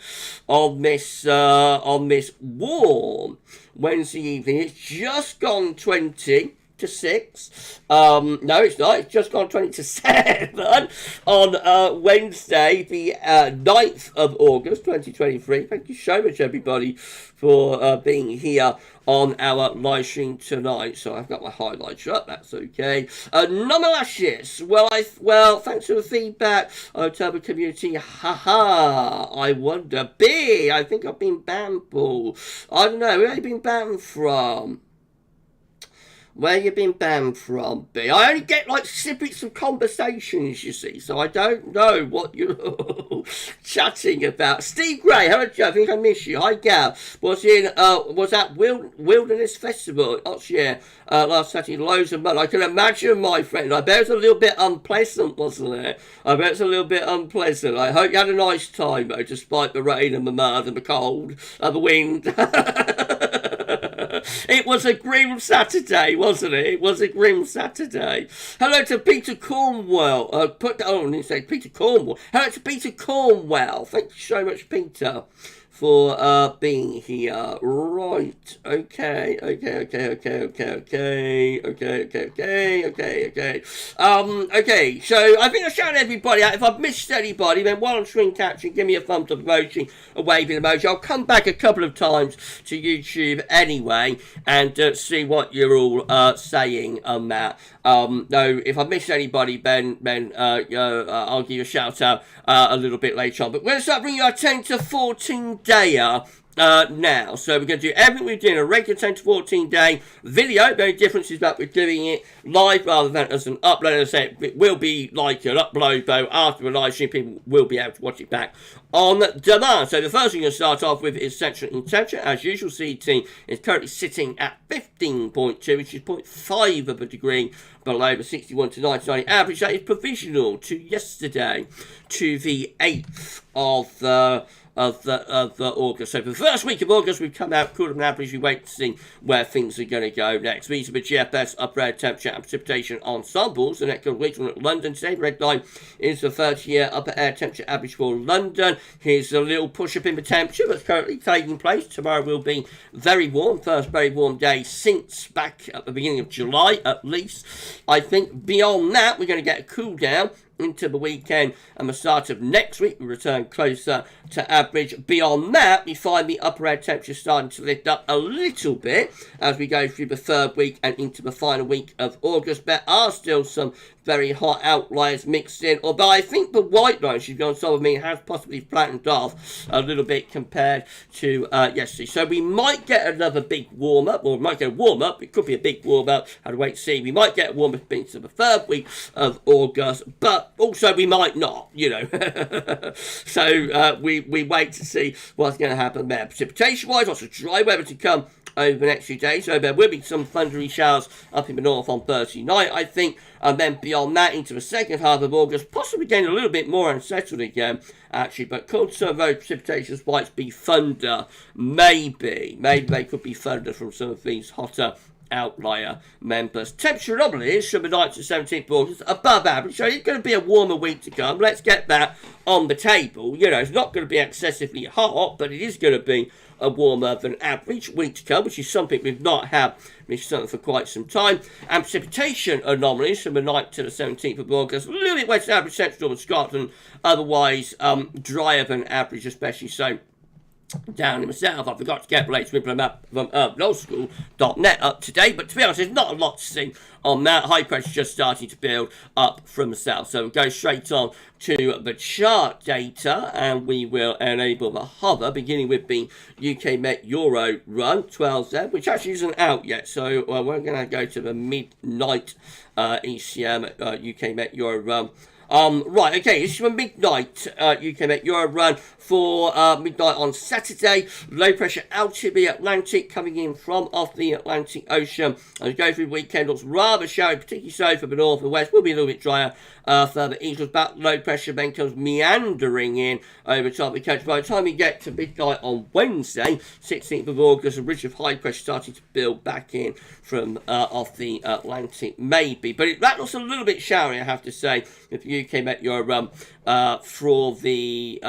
Speaker 1: on this warm Wednesday evening. It's just gone 20 to 6. No, it's not. It's just gone 20 to 7 on Wednesday, the 9th of August, 2023. Thank you so much, everybody, for being here on our live stream tonight. So I've got my highlights up. That's okay. Nomalashes. Well, thanks for the feedback. Turbo community. Haha. I wonder. B. I think I've been banned, Paul. I don't know. Where have you been banned from? Where you been banned from, B? I only get like snippets of conversations, you see, so I don't know what you're chatting about. Steve Gray, hello Joe, I think I miss you. Hi Gav. Was that Wilderness Festival in Oxford last Saturday? Loads of mud. I can imagine, my friend. I bet it's a little bit unpleasant, wasn't it? I bet it's a little bit unpleasant. I hope you had a nice time, though, despite the rain and the mud and the cold and the wind. It was a grim Saturday, wasn't it? It was a grim Saturday. Hello to Peter Cornwell. Peter Cornwell. Hello to Peter Cornwell. Thank you so much, Peter, for being here. Right. Okay. Okay. So I think I shouted everybody out. If I've missed anybody, then while I'm screen capturing, give me a thumbs up emoji, a waving emoji. I'll come back a couple of times to YouTube anyway and see what you're all saying on that. No, if I've missed anybody, then I'll give you a shout out a little bit later on. But we're going to start bringing you our 10 to 14 dayer now. So we're going to do everything we're doing, a regular 10 to 14 day video. The only difference is that we're doing it live rather than as an upload. As I said, it will be like an upload, though after a live stream, people will be able to watch it back on demand. So the first thing we're going to start off with is central temperature. As usual, CET is currently sitting at 15.2, which is 0.5 of a degree below the 61 to 99 average. That is provisional to yesterday, to the 8th of August. So for the first week of August, we've come out cooler than average. We wait to see where things are going to go next. These are the GFS upper air temperature and precipitation ensembles. The next week on London today. The red line is the 30-year upper air temperature average for London. Here's a little push up in the temperature that's currently taking place. Tomorrow will be very warm. First very warm day since back at the beginning of July, at least. I think beyond that, we're going to get a cool down into the weekend and the start of next week. We return closer to average. Beyond that, we find the upper air temperature starting to lift up a little bit as we go through the third week and into the final week of August. There are still some very hot outliers mixed in, although I think the white line, she's gone solid me, has possibly flattened off a little bit compared to yesterday. So we might get another big warm up, or we might get a warm up. It could be a big warm up. I'd wait to see. We might get a warm up into the third week of August, but also we might not, you know. So we wait to see what's going to happen there. Precipitation wise, lots of dry weather to come over the next few days. So there will be some thundery showers up in the north on Thursday night, I think. And then beyond that, into the second half of August, possibly getting a little bit more unsettled again, actually. But could some of those precipitation spikes be thunder? Maybe they could be thunder from some of these hotter outlier members. Temperature anomalies from the 9th to 17th of August above average, so it's going to be a warmer week to come. Let's get that on the table. You know, it's not going to be excessively hot, but it is going to be a warmer than average week to come, which is something we've not had for quite some time. And precipitation anomalies from the 9th to the 17th of August, a little bit west average, central and Scotland, otherwise drier than average, especially so down in the south. I forgot to get the latest info map from urbanoldschool.net up to date, but to be honest, there's not a lot to see on that. High pressure just starting to build up from the south. So we'll go straight on to the chart data, and we will enable the hover, beginning with the UK Met Euro run, 12Z, which actually isn't out yet. So we're going to go to the midnight ECM UK Met Euro run Right, okay, this is for midnight. You can make your run for midnight on Saturday. Low pressure out to the Atlantic coming in from off the Atlantic Ocean. As go through the weekend, looks rather showery, particularly so for the north and west. Will be a little bit drier further east. Back low pressure then comes meandering in over top of the country. By the time we get to midnight on Wednesday, 16th of August, a ridge of high pressure starting to build back in from off the Atlantic, maybe. But that looks a little bit showery, I have to say, if you came at your for the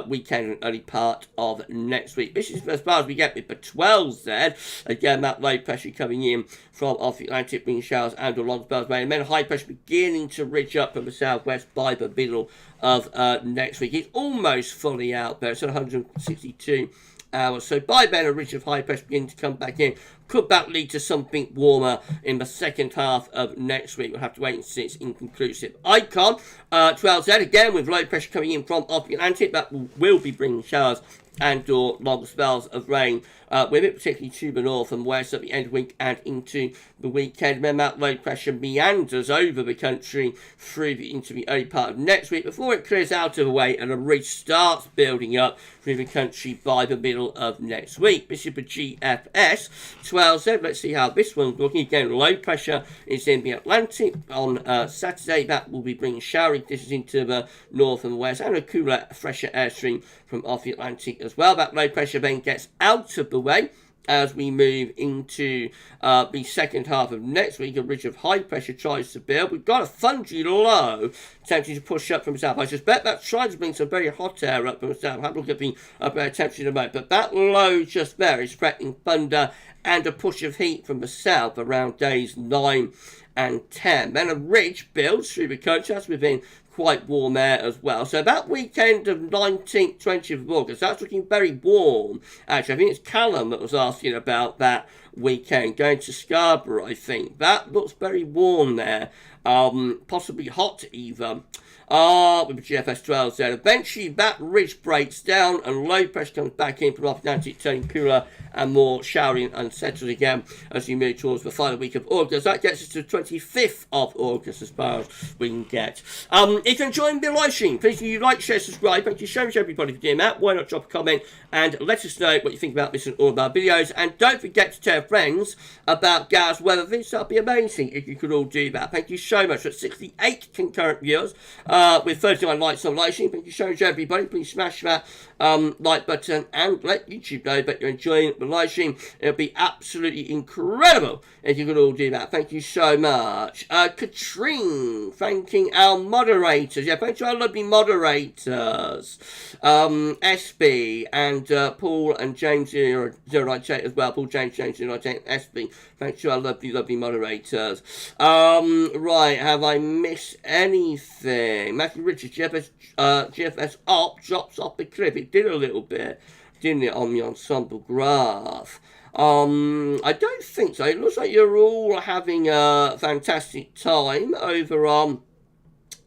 Speaker 1: weekend and early part of next week. This is as far as we get with the 12s then. Again, that low pressure coming in from off the Atlantic, bringing showers and along spells away. And then high pressure beginning to ridge up from the southwest by the middle of next week. It's almost fully out there. It's at 162 hours. So by then, a ridge of high pressure beginning to come back in. Could that lead to something warmer in the second half of next week? We'll have to wait and see. It's inconclusive. Icon, 12Z, again, with low pressure coming in from off the Atlantic. That will be bringing showers and or long spells of rain with it, particularly to the north and west at the end of the week and into the weekend. Then that low pressure meanders over the country into the early part of next week before it clears out of the way and a ridge starts building up through the country by the middle of next week. This is the GFS 12Z. Let's see how this one's looking. Again, low pressure is in the Atlantic on Saturday. That will be bringing showery conditions into the north and west and a cooler, fresher airstream from off the Atlantic as well. That low pressure then gets out of the way as we move into the second half of next week. A ridge of high pressure tries to build. We've got a fungy low attempting to push up from the south. I suspect that's trying to bring some very hot air up from the south. Have a look at the upper temperature in a moment. But that low just there is threatening thunder and a push of heat from the south around days 9 and 10. Then a ridge builds through the country. That's within quite warm air as well. So that weekend of 19th, 20th of August, that's looking very warm. Actually, I think it's Callum that was asking about that weekend, going to Scarborough, I think. That looks very warm there. Possibly hot even. With the GFS 12Z. Eventually, that ridge breaks down and low pressure comes back in from off the Atlantic, turning cooler and more showery and unsettled again as we move towards the final week of August. That gets us to the 25th of August as far as we can get. If you can join the live stream, please do you like, share, subscribe. Thank you so much, everybody, for doing that. Why not drop a comment and let us know what you think about this and all of our videos. And don't forget to tell friends about GavsWeatherVids. That'd be amazing if you could all do that. Thank you so much. That's 68 concurrent viewers with 39 likes on live stream. Thank you so much, everybody. Please smash that like button and let YouTube know that you're enjoying the live stream. It'll be absolutely incredible if you could all do that. Thank you so much. Katrine, thanking our moderators. Yeah, thank you, our lovely moderators. SB and Paul and James 098 as well. Paul, James 098, SB. Thank you, our lovely, lovely moderators. Right, have I missed anything? Matthew Richards, GFS up drops off the cliff. It did a little bit, didn't it, on the ensemble graph? I don't think so. It looks like you're all having a fantastic time over on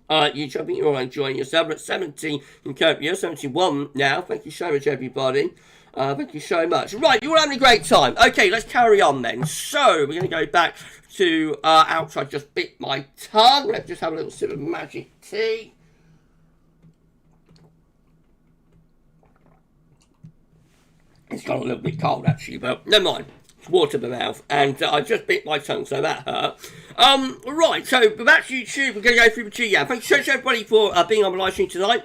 Speaker 1: YouTube. I think you're all enjoying yourself. We're at 70 in current year, 71 now. Thank you so much, everybody. Thank you so much. Right, you're all having a great time. Okay, let's carry on then. So, we're going to go back to outside. I just bit my tongue. Let's just have a little sip of magic tea. It's got a little bit cold, actually, but never mind. It's water in my mouth, and I just bit my tongue, so that hurt. Right, so that's YouTube. We're going to go through the GM. Thank you so much, everybody, for being on the live stream tonight.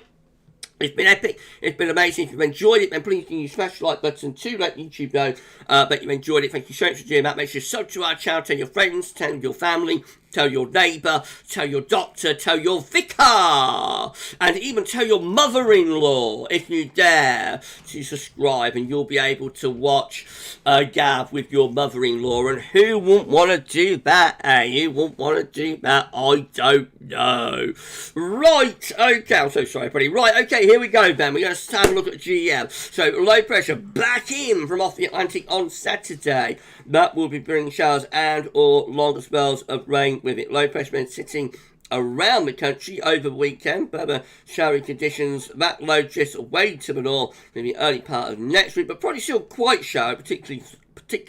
Speaker 1: It's been epic. It's been amazing. If you've enjoyed it, then please can you smash the like button to let YouTube know that you enjoyed it. Thank you so much for doing that. Make sure you sub to our channel. Tell your friends, tell your family, tell your neighbour, tell your doctor, tell your vicar, and even tell your mother-in-law if you dare to subscribe, and you'll be able to watch Gav with your mother-in-law. And who wouldn't want to do that, eh? Who wouldn't want to do that? I don't know. Right, okay, I'm so sorry, buddy. Right, okay, here we go then. We're going to have a look at GM. So, low pressure back in from off the Atlantic on Saturday. That will be bringing showers and or longer spells of rain with it. Low pressure been sitting around the country over the weekend, but showery conditions. That low drifts away to the north in the early part of next week, but probably still quite showery, particularly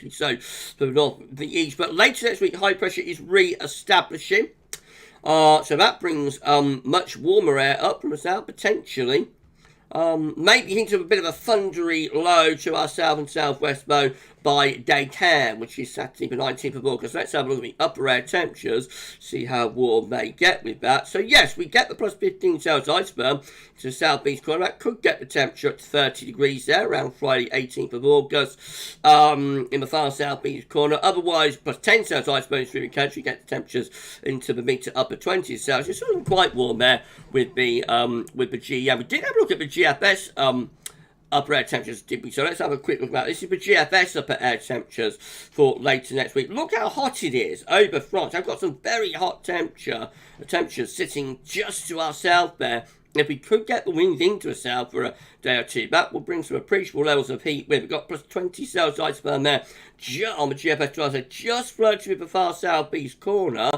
Speaker 1: so for the north, the east. But later next week, high pressure is re-establishing. So that brings much warmer air up from the south, potentially. Maybe hints of a bit of a thundery low to our south and southwest mode by day 10, which is Saturday the 19th of August. Let's have a look at the upper air temperatures, see how warm they get with that. So yes, we get the plus 15 Celsius iceberg to the southeast corner. That could get the temperature up to 30 degrees there around Friday 18th of August in the far southeast corner. Otherwise, plus 10 Celsius iceberg through the country, get the temperatures into the mid to upper 20s Celsius. So it's quite warm there with the GEM. We did have a look at the GFS upper air temperatures, did we? So let's have a quick look at that. This is the GFS upper air temperatures for later next week. Look how hot it is over France. I've got some very hot temperatures sitting just to our south there. If we could get the winds into the south for a day or two, that will bring some appreciable levels of heat with. We've got plus 20 Celsius iceberg there on the GFS drive, so just floating with the far southeast corner.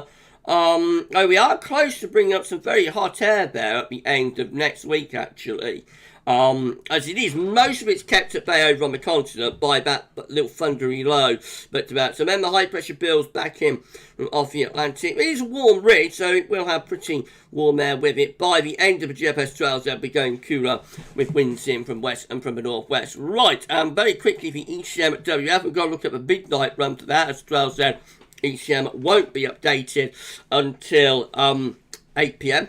Speaker 1: We are close to bringing up some very hot air there at the end of next week, actually. As it is, most of it's kept at bay over on the continent by that little thundery low. But so then the high pressure builds back in off the Atlantic. It is a warm ridge, so it will have pretty warm air with it. By the end of the GFS 12, they'll be going cooler with winds in from west and from the northwest. Right, very quickly, the ECM at WF, we've got to look at the midnight run for that, as 12 said. ECM won't be updated until 8 p.m.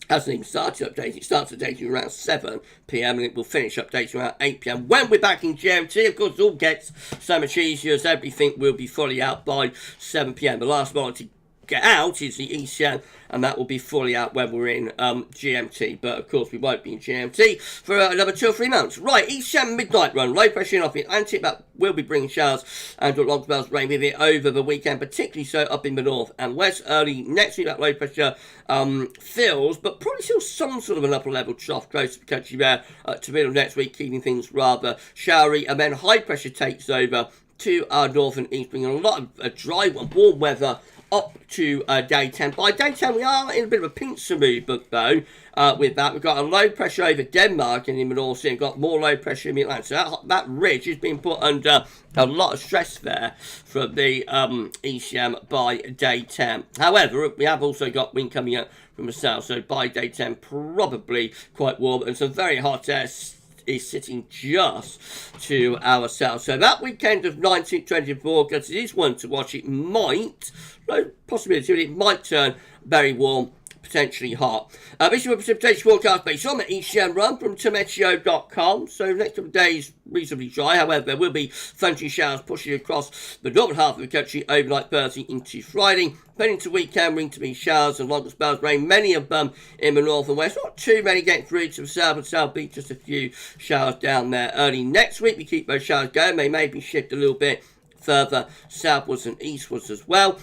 Speaker 1: Hasn't even started updating. It starts updating around 7 p.m. and it will finish updating around 8 p.m. When we're back in GMT, of course, it all gets so much easier as everything will be fully out by 7 p.m. The last one to get out is the ECM, and that will be fully out when we're in GMT. But of course, we won't be in GMT for another 2 or 3 months. Right, ECM midnight run, low pressure in off the Atlantic. That will be bringing showers and long spells of rain with it over the weekend, particularly so up in the north and west. Early next week, that low pressure fills, but probably still some sort of an upper level trough close to the country there to middle of next week, keeping things rather showery. And then high pressure takes over to our north and east, bringing a lot of dry and warm weather up to day 10. By day 10, we are in a bit of a pincer movement, though, with that. We've got a low pressure over Denmark and in the North Sea. We've got more low pressure in the Atlantic. So that ridge is being put under a lot of stress there from the ECM by day 10. However, we have also got wind coming up from the south. So by day 10, probably quite warm and some very hot air is sitting just to our south. So that weekend of 19th, 20th of August, it is one to watch. It might, no possibility, it might turn very warm, potentially hot. This is a precipitation forecast based on the ECM run from tometeo.com. So next couple of days, reasonably dry. However, there will be thundery showers pushing across the northern half of the country overnight Thursday into Friday. Then into weekend, ring to be showers and longer spells of rain. Many of them in the north and west. Not too many getting through to the south and southeast. Just a few showers down there early next week. We keep those showers going. They maybe shift a little bit further southwards and eastwards as well.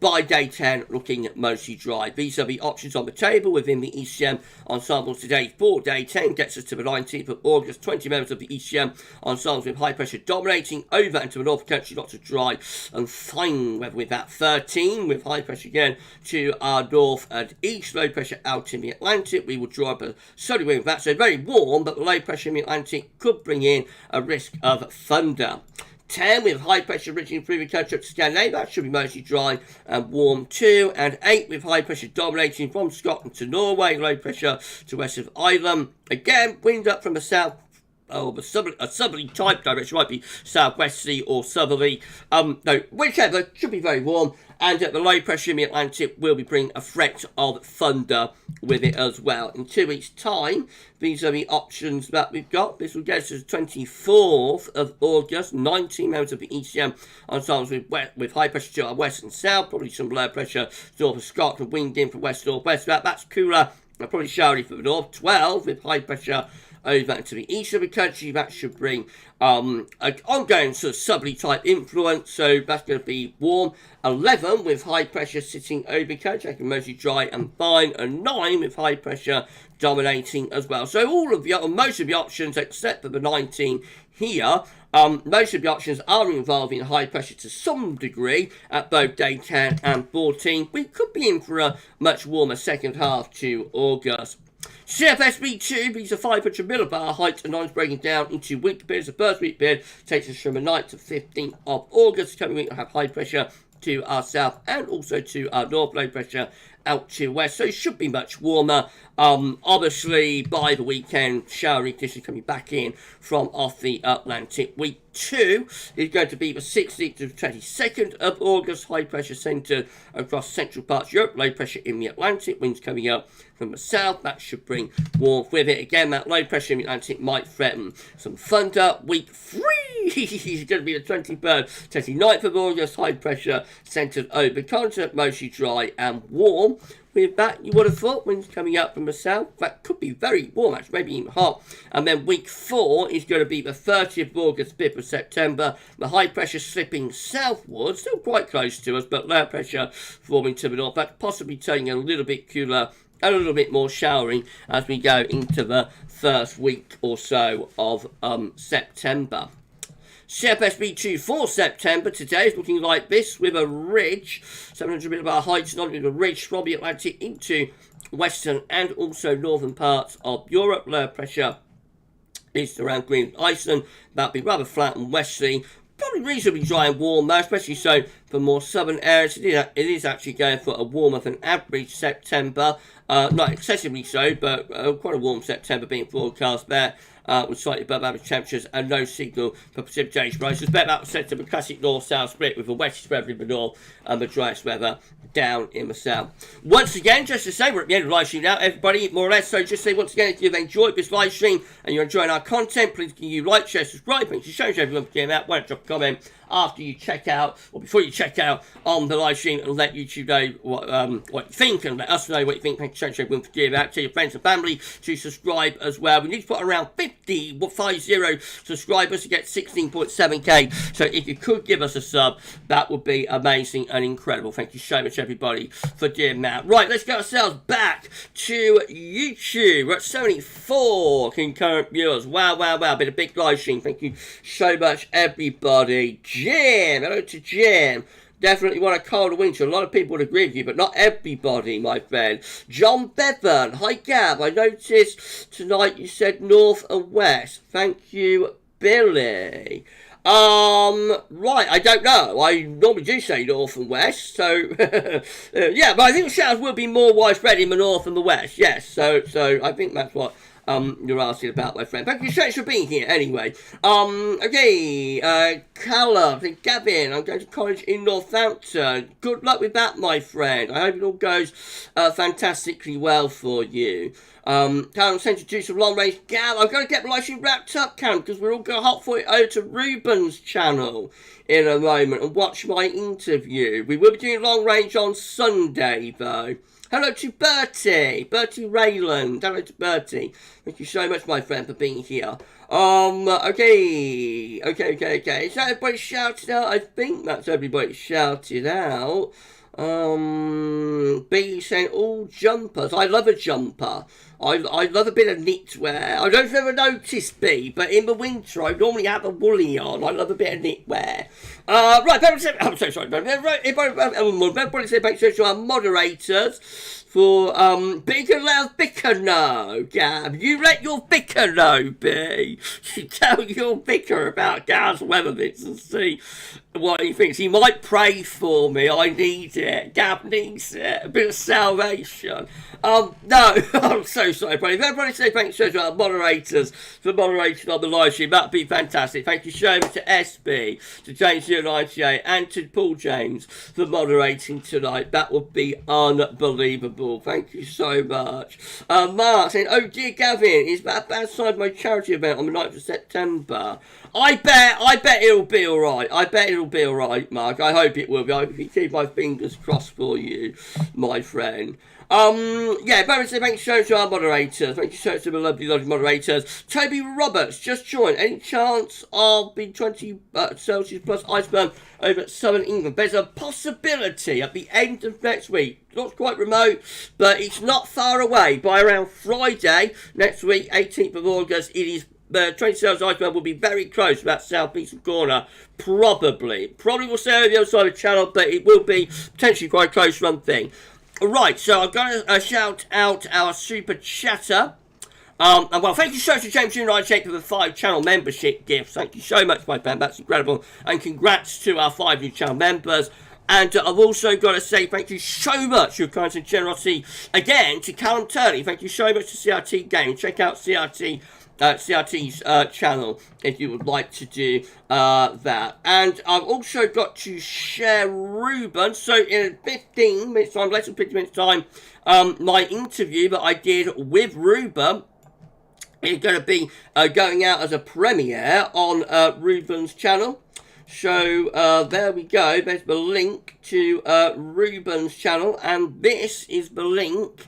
Speaker 1: By day 10, looking mostly dry. These are the options on the table within the ECM ensembles today. For day 10 gets us to the 19th of August. 20 members of the ECM ensembles with high pressure dominating over into the north country. Lots of dry and fine weather with that. 13 with high pressure again to our north and east. Low pressure out in the Atlantic. We will draw up a southerly wind with that. So very warm, but the low pressure in the Atlantic could bring in a risk of thunder. 10 with high pressure reaching through the country up to Scandinavia. That should be mostly dry and warm too. And 8 with high pressure dominating from Scotland to Norway. Low pressure to west of Ireland. Again, wind up from the south. A southerly type direction, might be southwesterly or southerly. No, whichever, should be very warm. And the low pressure in the Atlantic will be bringing a threat of thunder with it as well. In 2 weeks' time, these are the options that we've got. This will get us to the 24th of August. 19 members of the ECM ensembles with high pressure to our west and south. Probably some low pressure north of Scotland. Wind in from west northwest. That's cooler. Probably showery for the north. 12 with high pressure over to the east of the country. That should bring an ongoing sort of southerly type influence, so that's going to be warm. 11 with high pressure sitting over the country, mostly dry and fine, and 9 with high pressure dominating as well. So most of the options, except for the 19 here, most of the options are involving high pressure to some degree at both day 10 and 14. We could be in for a much warmer second half to August. CFS V2, these are 500 millibar height and lines breaking down into week periods. The first week period takes us from the 9th to 15th of August. Coming week, we'll have high pressure to our south and also to our north, low pressure out to west, so it should be much warmer. Obviously, by the weekend, showery conditions coming back in from off the Atlantic. Week 2 is going to be the 16th to 22nd of August. High pressure centred across central parts of Europe. Low pressure in the Atlantic. Winds coming up from the south. That should bring warmth with it. Again, that low pressure in the Atlantic might threaten some thunder. Week 3 is going to be the 23rd, 29th of August. High pressure centred over the continent. Mostly dry and warm. With that, you would have thought winds coming up from the south. That could be very warm, actually, maybe even hot. And then week 4 is going to be the 30th of August, 5th of September. The high pressure slipping southwards, still quite close to us, but low pressure forming to the north. That's possibly turning a little bit cooler and a little bit more showering as we go into the first week or so of September. CFS V2 for September today is looking like this, with a ridge, 700 millibar heights, not with a ridge from the Atlantic into western and also northern parts of Europe. Low pressure is around Greenland, Iceland. That'll be rather flat and westerly. Probably reasonably dry and warm though, especially so for more southern areas. It is actually going for a warmer than average September. Not excessively so, but quite a warm September being forecast there. With slightly above average temperatures and no signal for precipitation. But I suspect that will set up a classic north-south split with the wettest weather in the north and the driest weather down in the south. Once again, just to say, we're at the end of the live stream now, everybody, more or less. So just say once again, if you've enjoyed this live stream and you're enjoying our content, please can you like, share, subscribe. Thanks for showing everyone for doing that. Why don't drop a comment after you check out, or before you check out on the live stream, and let YouTube know what you think, and let us know what you think. Thank you so much everyone for doing that. Tell your friends and family to subscribe as well. We need to put around 50 subscribers to get 16.7k. So if you could give us a sub, that would be amazing and incredible. Thank you so much everybody for doing that. Right, let's get ourselves back to YouTube. We're at 74 concurrent viewers. Wow, wow, wow. Been a big live stream. Thank you so much everybody. Jim, hello to Jim. Definitely want a colder winter. A lot of people would agree with you, but not everybody, my friend. John Bevan, hi Gav. I noticed tonight you said north and west. Thank you, Billy. Right, I don't know. I normally do say north and west, so yeah, but I think the showers will be more widespread in the north and the west. Yes, so I think that's what you're asking about, my friend. Thank you so much for being here anyway. Okay, Callum, Gavin, I'm going to college in Northampton. Good luck with that, my friend. I hope it all goes fantastically well for you. Callum sent you to do some long range. Gav, I'm going to get the live stream wrapped up, Callum, because we're all going to hop for it over to Ruben's channel in a moment and watch my interview. We will be doing long range on Sunday, though. Hello to Bertie Rayland. Hello to Bertie. Thank you so much, my friend, for being here. Okay. Is that everybody shouted out? I think that's everybody shouted out. B saying all jumpers. I love a jumper. I love a bit of knitwear. I don't know if you've ever noticed, B, but in the winter I normally have a woolly on. I love a bit of knitwear. Right, I'm so sorry. Everybody say thanks to our moderators for Big and Loud Vicar know, Gab. You let your vicar know, B. You tell your vicar about GavsWeatherVids and see what he thinks. He might pray for me. I need it. Gab needs it. A bit of salvation. No, I'm so sorry, buddy. If everybody say thanks to our moderators for moderating on the live stream, that'd be fantastic. Thank you so much to SB, to James098, and to Paul James for moderating tonight. That would be unbelievable. Thank you so much. Mark saying, oh dear Gavin, is that bad side of my charity event on the 9th of September? I bet it'll be alright. I bet it'll be alright, Mark. I hope it will be. I hope you keep my fingers crossed for you, my friend. Yeah, thank you so much to our moderators. Thank you so much to the lovely moderators. Toby Roberts just joined. Any chance of the 20 Celsius plus iceberg over southern England? There's a possibility at the end of next week. Not quite remote, but it's not far away. By around Friday next week, 18th of August, it is. The 20 Celsius iceberg will be very close to that southeastern corner. Probably will stay over the other side of the channel, but it will be potentially quite close to one thing. Right, so I'm going to shout out our super chatter. And well, thank you so much to James098 for the 5 channel membership gifts. Thank you so much, my friend. That's incredible. And congrats to our 5 new channel members. And I've also got to say thank you so much for your kindness and generosity again to Callum Turley. Thank you so much to CRT Game. Check out CRT's channel if you would like to do that. And I've also got to share Ruben. So in 15 minutes time, less than 15 minutes time, my interview that I did with Ruben is going to be going out as a premiere on Ruben's channel. So there we go. There's the link to Ruben's channel, and this is the link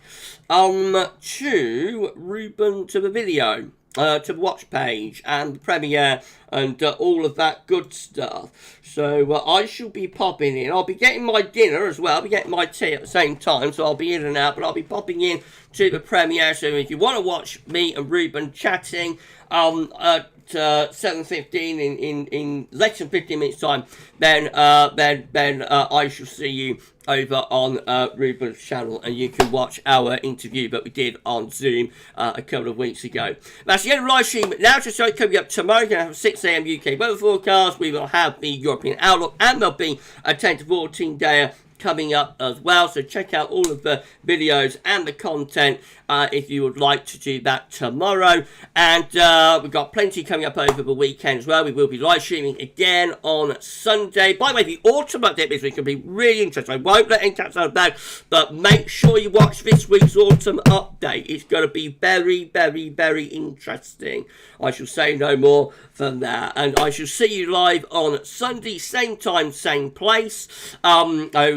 Speaker 1: to Ruben, to the video, to the watch page and the premiere and all of that good stuff. So I shall be popping in. I'll be getting my dinner as well. I'll be getting my tea at the same time, so I'll be in and out, but I'll be popping in to the premiere. So if you want to watch me and Ruben chatting at 7:15 in less than 15 minutes time, then I shall see you over on Ruben's channel, and you can watch our interview that we did on Zoom a couple of weeks ago. That's the end of the live stream. Now, just so coming up tomorrow, we're going to have a 6 a.m. UK weather forecast. We will have the European outlook, and there'll be a 10 to 14 day coming up as well. So check out all of the videos and the content if you would like to do that tomorrow. And we've got plenty coming up over the weekend as well. We will be live streaming again on Sunday. By the way, the autumn update this week can be really interesting. I won't let any cats out of bed, but make sure you watch this week's autumn update. It's going to be very, very, very interesting. I shall say no more than that. And I shall see you live on Sunday, same time, same place.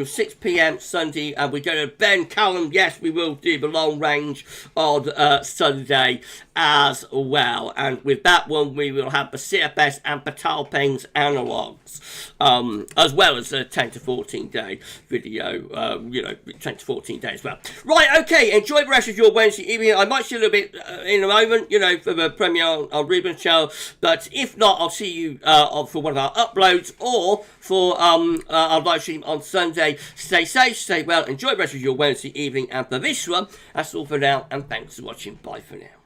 Speaker 1: 6 p.m. Sunday, and we're going to Ben Callum. Yes, we will do the long range on Sunday as well. And with that one, we will have the CFS and Patalpeng's analogues, as well as a 10 to 14 day video, 10 to 14 days as well. Right, okay, enjoy the rest of your Wednesday evening. I might see a little bit in a moment, for the premiere on Ruben's channel, but if not, I'll see you for one of our uploads or for our live stream on Sunday. Stay safe, stay well, enjoy the rest of your Wednesday evening, and for this one, that's all for now, and thanks for watching. Bye for now.